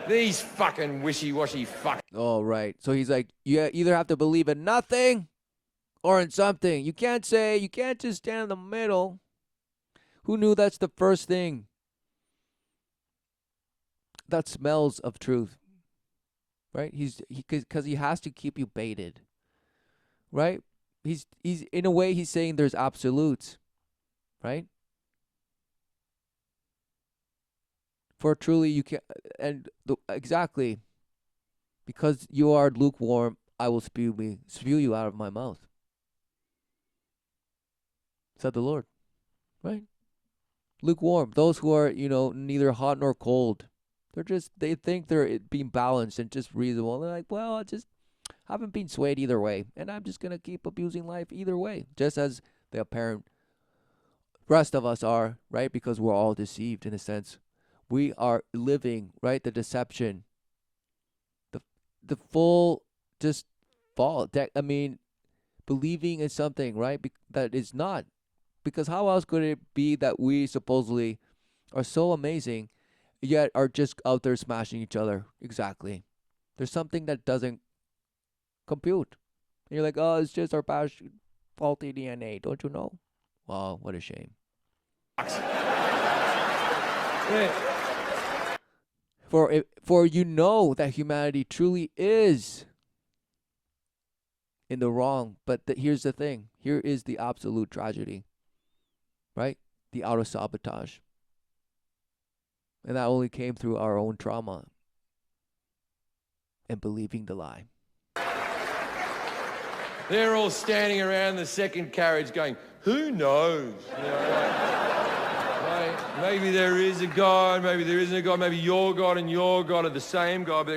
[SPEAKER 2] These fucking wishy-washy fuck.
[SPEAKER 1] Oh, right. So he's like, you either have to believe in nothing or in something. You can't just stand in the middle. Who knew that's the first thing that smells of truth? Right? Because he has to keep you baited. Right? He's in a way he's saying there's absolutes. Right? For truly you can, exactly, because you are lukewarm, I will spew you out of my mouth, said the Lord. Right? Lukewarm, those who are, neither hot nor cold. They think they're being balanced and just reasonable. They're like, well, I just haven't been swayed either way, and I'm just gonna keep abusing life either way, just as the apparent rest of us are, right? Because we're all deceived in a sense. We are living, right, the deception, the full just fall. Believing in something, right, that is not. Because how else could it be that we supposedly are so amazing, yet are just out there smashing each other? Exactly. There's something that doesn't compute. And you're like, oh, it's just our faulty DNA. Don't you know? Wow, what a shame.
[SPEAKER 2] Yeah.
[SPEAKER 1] For you know that humanity truly is in the wrong. But here's the thing. Here is the absolute tragedy. Right? The auto-sabotage. And that only came through our own trauma and believing the lie.
[SPEAKER 2] They're all standing around the second carriage going, who knows? Maybe there is a God, maybe there isn't a God, maybe your God and your God are the same God.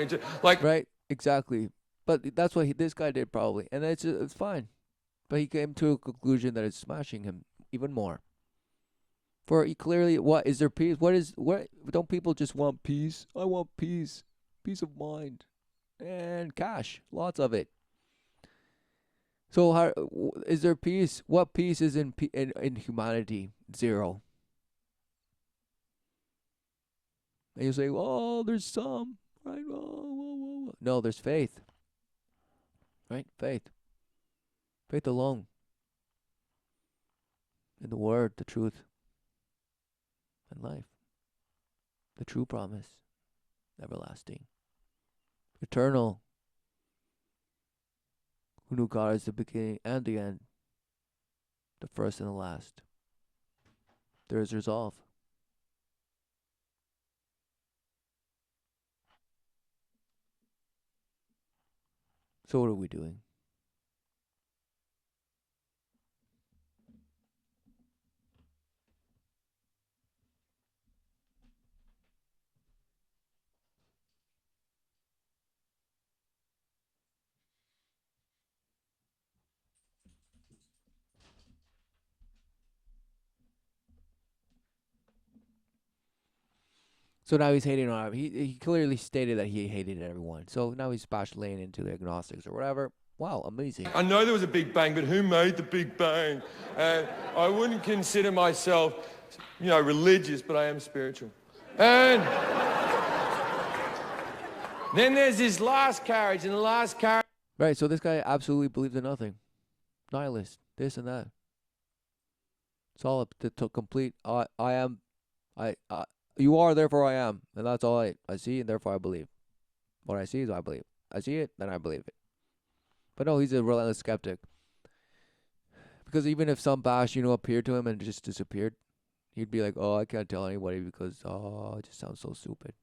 [SPEAKER 2] But
[SPEAKER 1] right, exactly. But that's what this guy did probably. And it's fine. But he came to a conclusion that it's smashing him even more. For he clearly, what is there peace? What don't people just want peace? I want peace. Peace of mind. And cash. Lots of it. So how is there peace? What peace is in humanity? Zero. And you say, oh, there's some, right? Oh. No, there's faith. Right? Faith. Faith alone. In the word, the truth, and life. The true promise. Everlasting. Eternal. Who knew God is the beginning and the end. The first and the last. There is resolve. So what are we doing? So now he's hating on. He clearly stated that he hated everyone. So now he's laying into the agnostics or whatever. Wow, amazing.
[SPEAKER 2] I know there was a Big Bang, but who made the Big Bang? And I wouldn't consider myself, religious, but I am spiritual. And then there's this last carriage, and the last carriage.
[SPEAKER 1] Right, so this guy absolutely believes in nothing. Nihilist. this and that. It's all up to complete. I am, you are, therefore I am, and that's all I see, and therefore I believe. What I see is what I believe. I see it, then I believe it. But no, he's a relentless skeptic. Because even if some bash, appeared to him and just disappeared, he'd be like, "Oh, I can't tell anybody because it just sounds so stupid."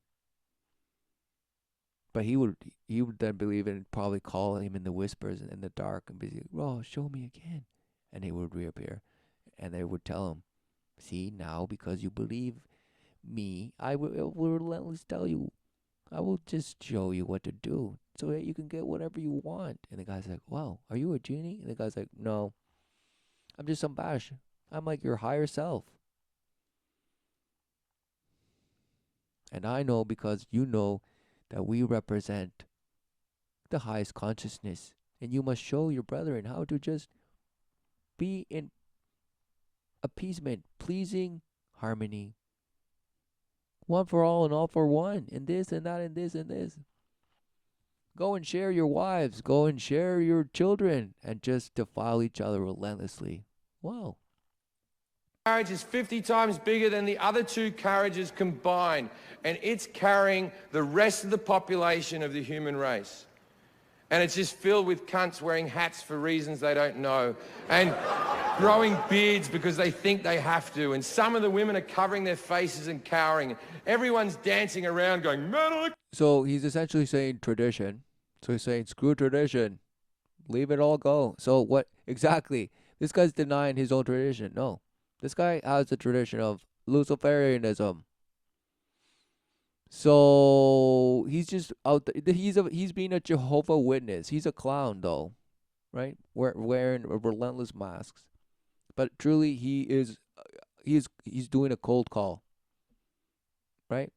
[SPEAKER 1] But he would then believe it and probably call him in the whispers in the dark and be like, "Oh, show me again," and he would reappear, and they would tell him, "See now, because you believe me, I will relentlessly tell you. I will just show you what to do so that you can get whatever you want." And the guy's like, "Wow, are you a genie?" And the guy's like, "No, I'm just some bash. I'm like your higher self. And I know because you know that we represent the highest consciousness. And you must show your brethren how to just be in appeasement, pleasing, harmony. One for all and all for one. And this and that and this and this. Go and share your wives. Go and share your children. And just defile each other relentlessly. Wow.
[SPEAKER 2] Carriage is 50 times bigger than the other two carriages combined, and it's carrying the rest of the population of the human race. And it's just filled with cunts wearing hats for reasons they don't know, and growing beards because they think they have to, and some of the women are covering their faces and cowering. Everyone's dancing around going, "Man,
[SPEAKER 1] so he's essentially saying tradition. So he's saying, screw tradition. Leave it all go. So what exactly? This guy's denying his own tradition. No. This guy has a tradition of Luciferianism. So he's just out there. He's being a Jehovah Witness. He's a clown though, right? Wearing relentless masks. But truly he's doing a cold call. Right?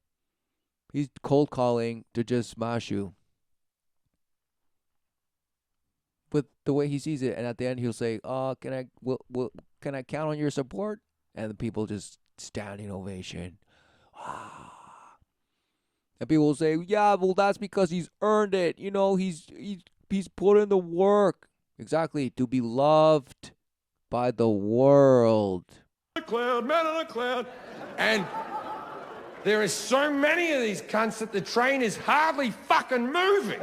[SPEAKER 1] He's cold calling to just smash you. With the way he sees it, and at the end he'll say, "Oh, can I count on your support?" And the people just standing ovation. And people will say, "Yeah, well, that's because he's earned it. He's put in the work exactly to be loved by the world."
[SPEAKER 2] man on a cloud." And there are so many of these cunts that the train is hardly fucking moving.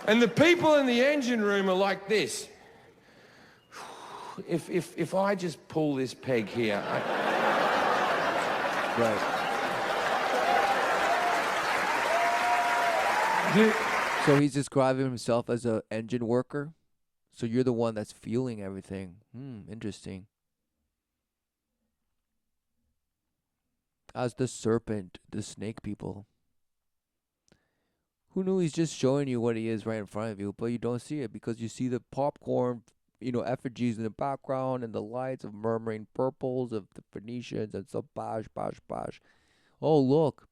[SPEAKER 2] And the people in the engine room are like this. If I just pull this peg here.
[SPEAKER 1] Right. So he's describing himself as an engine worker. So you're the one that's feeling everything. Interesting. As the serpent, the snake people. Who knew he's just showing you what he is right in front of you, but you don't see it because you see the popcorn, effigies in the background and the lights of murmuring purples of the Phoenicians and some bash. Oh, look,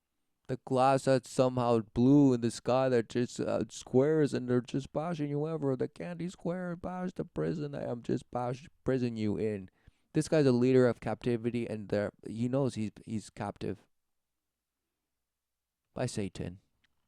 [SPEAKER 1] the glass that's somehow blue in the sky that just squares and they're just bashing you ever. The candy square, bash the prison. I'm just prison you in. This guy's a leader of captivity, and he knows he's captive by Satan.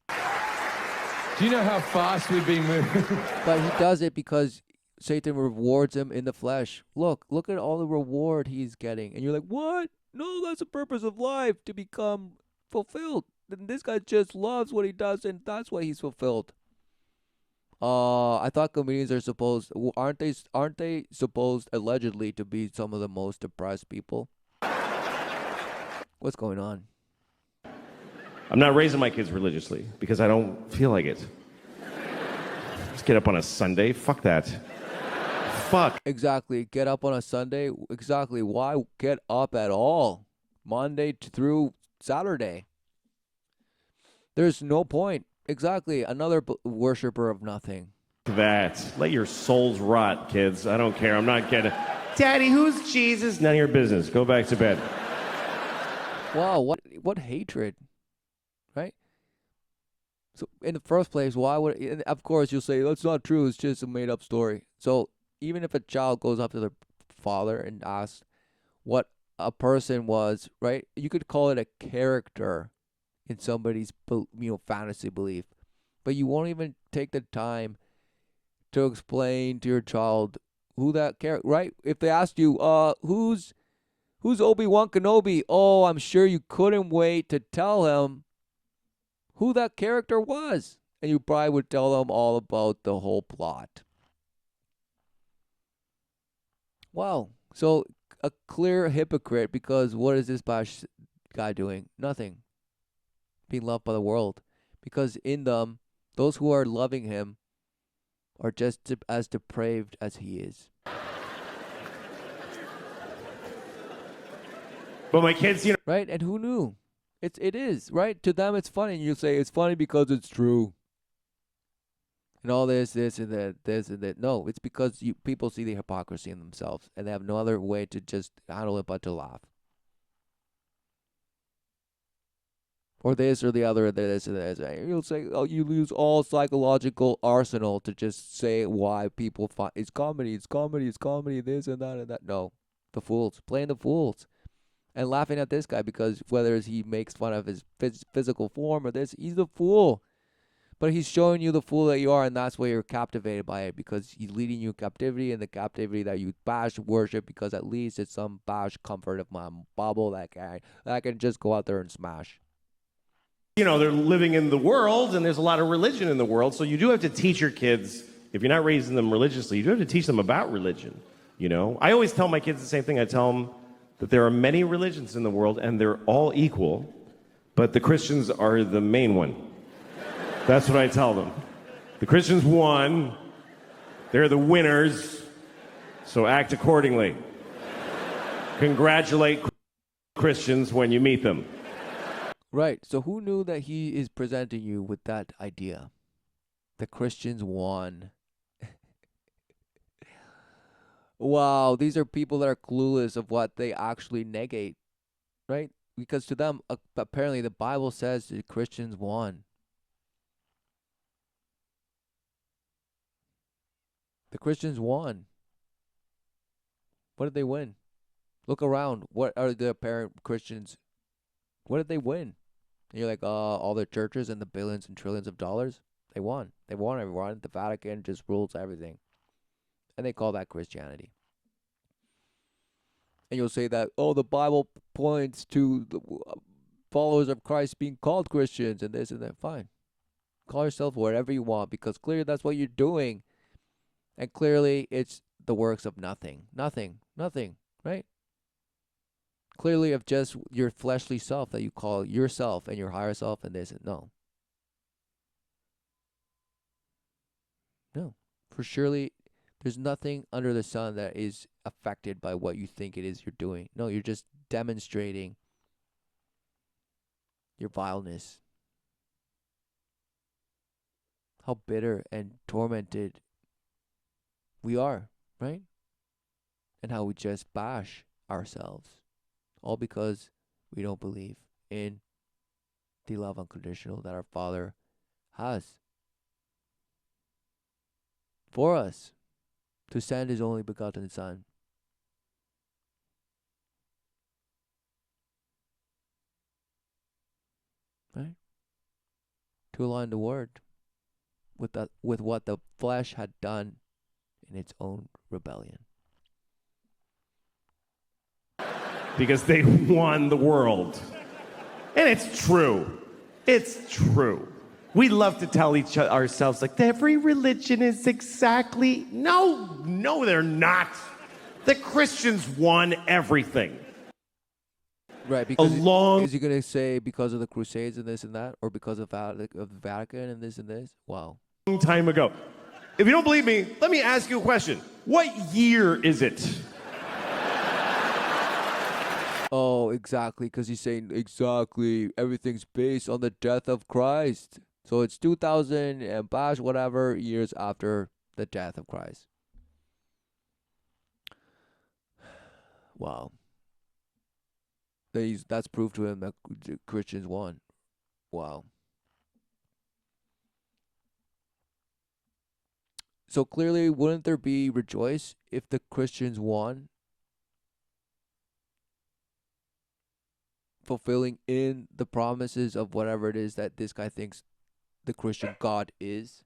[SPEAKER 2] Do you know how fast we've been moving?
[SPEAKER 1] But he does it because Satan rewards him in the flesh. Look at all the reward he's getting. And you're like, what? No, that's the purpose of life, to become fulfilled. And this guy just loves what he does, and that's why he's fulfilled. I thought comedians are supposed, aren't they supposed allegedly to be some of the most depressed people? What's going on?
[SPEAKER 3] I'm not raising my kids religiously because I don't feel like it. Just get up on a Sunday. Fuck that. Fuck.
[SPEAKER 1] Exactly. Get up on a Sunday. Exactly. Why get up at all? Monday through Saturday. There's no point. Exactly. Another worshiper of nothing.
[SPEAKER 3] That. Let your souls rot, kids. I don't care. I'm not getting... Daddy, who's Jesus? None of your business. Go back to bed.
[SPEAKER 1] Wow. What hatred. Right? So in the first place, why would... And of course, you'll say, that's not true. It's just a made-up story. So even if a child goes up to their father and asks what a person was, right? You could call it a character in somebody's fantasy belief. But you won't even take the time to explain to your child who that character, right? If they asked you, who's Obi-Wan Kenobi? Oh, I'm sure you couldn't wait to tell him who that character was. And you probably would tell them all about the whole plot. Wow. So a clear hypocrite, because what is this Bash guy doing? Nothing. Being loved by the world. Because in them, those who are loving him are just as depraved as he is.
[SPEAKER 3] But my kids,
[SPEAKER 1] Right? And who knew? It is, right? To them it's funny. And you say it's funny because it's true. And all this and that, this and that. No, it's because people see the hypocrisy in themselves and they have no other way to just handle it but to laugh. Or this or the other, this and this. You'll say, oh, you lose all psychological arsenal to just say why people find it's comedy, this and that. No, the fools, playing the fools. And laughing at this guy because whether he makes fun of his physical form or this, he's a fool. But he's showing you the fool that you are, and that's why you're captivated by it, because he's leading you in captivity, and the captivity that you bash worship, because at least it's some bash comfort of my bubble that I can just go out there and smash.
[SPEAKER 3] They're living in the world, and there's a lot of religion in the world, so you do have to teach your kids, if you're not raising them religiously, you do have to teach them about religion, I always tell my kids the same thing. I tell them that there are many religions in the world, and they're all equal, but the Christians are the main one. That's what I tell them. The Christians won. They're the winners. So act accordingly. Congratulate Christians when you meet them.
[SPEAKER 1] Right. So who knew that he is presenting you with that idea? The Christians won. Wow. These are people that are clueless of what they actually negate. Right? Because to them, apparently the Bible says the Christians won. The Christians won. What did they win? Look around. What are the apparent Christians? What did they win? And you're like, all the churches and the billions and trillions of dollars? They won. They won everyone. The Vatican just rules everything. And they call that Christianity. And you'll say that, the Bible points to the followers of Christ being called Christians and this and that. Fine. Call yourself whatever you want, because clearly that's what you're doing. And clearly, it's the works of nothing, right? Clearly, of just your fleshly self that you call yourself and your higher self and this. No. For surely, there's nothing under the sun that is affected by what you think it is you're doing. No, you're just demonstrating your vileness. How bitter and tormented we are, right? And how we just bash ourselves. All because we don't believe in the love unconditional that our Father has for us, to send His only begotten Son. Right? To align the Word with what the flesh had done in its own rebellion.
[SPEAKER 3] Because they won the world. And it's true. It's true. We love to tell ourselves, like, every religion is exactly... No, they're not. The Christians won everything.
[SPEAKER 1] Right, because is he going to say because of the Crusades and this and that? Or because of the Vatican and this and this? Wow.
[SPEAKER 3] Long time ago. If you don't believe me, let me ask you a question. What year is it?
[SPEAKER 1] Oh, exactly, because he's saying exactly everything's based on the death of Christ. So it's 2000 and bash whatever years after the death of Christ. Wow. That's proof to him that Christians won. Wow. So clearly, wouldn't there be rejoice if the Christians won? Fulfilling in the promises of whatever it is that this guy thinks the Christian God is.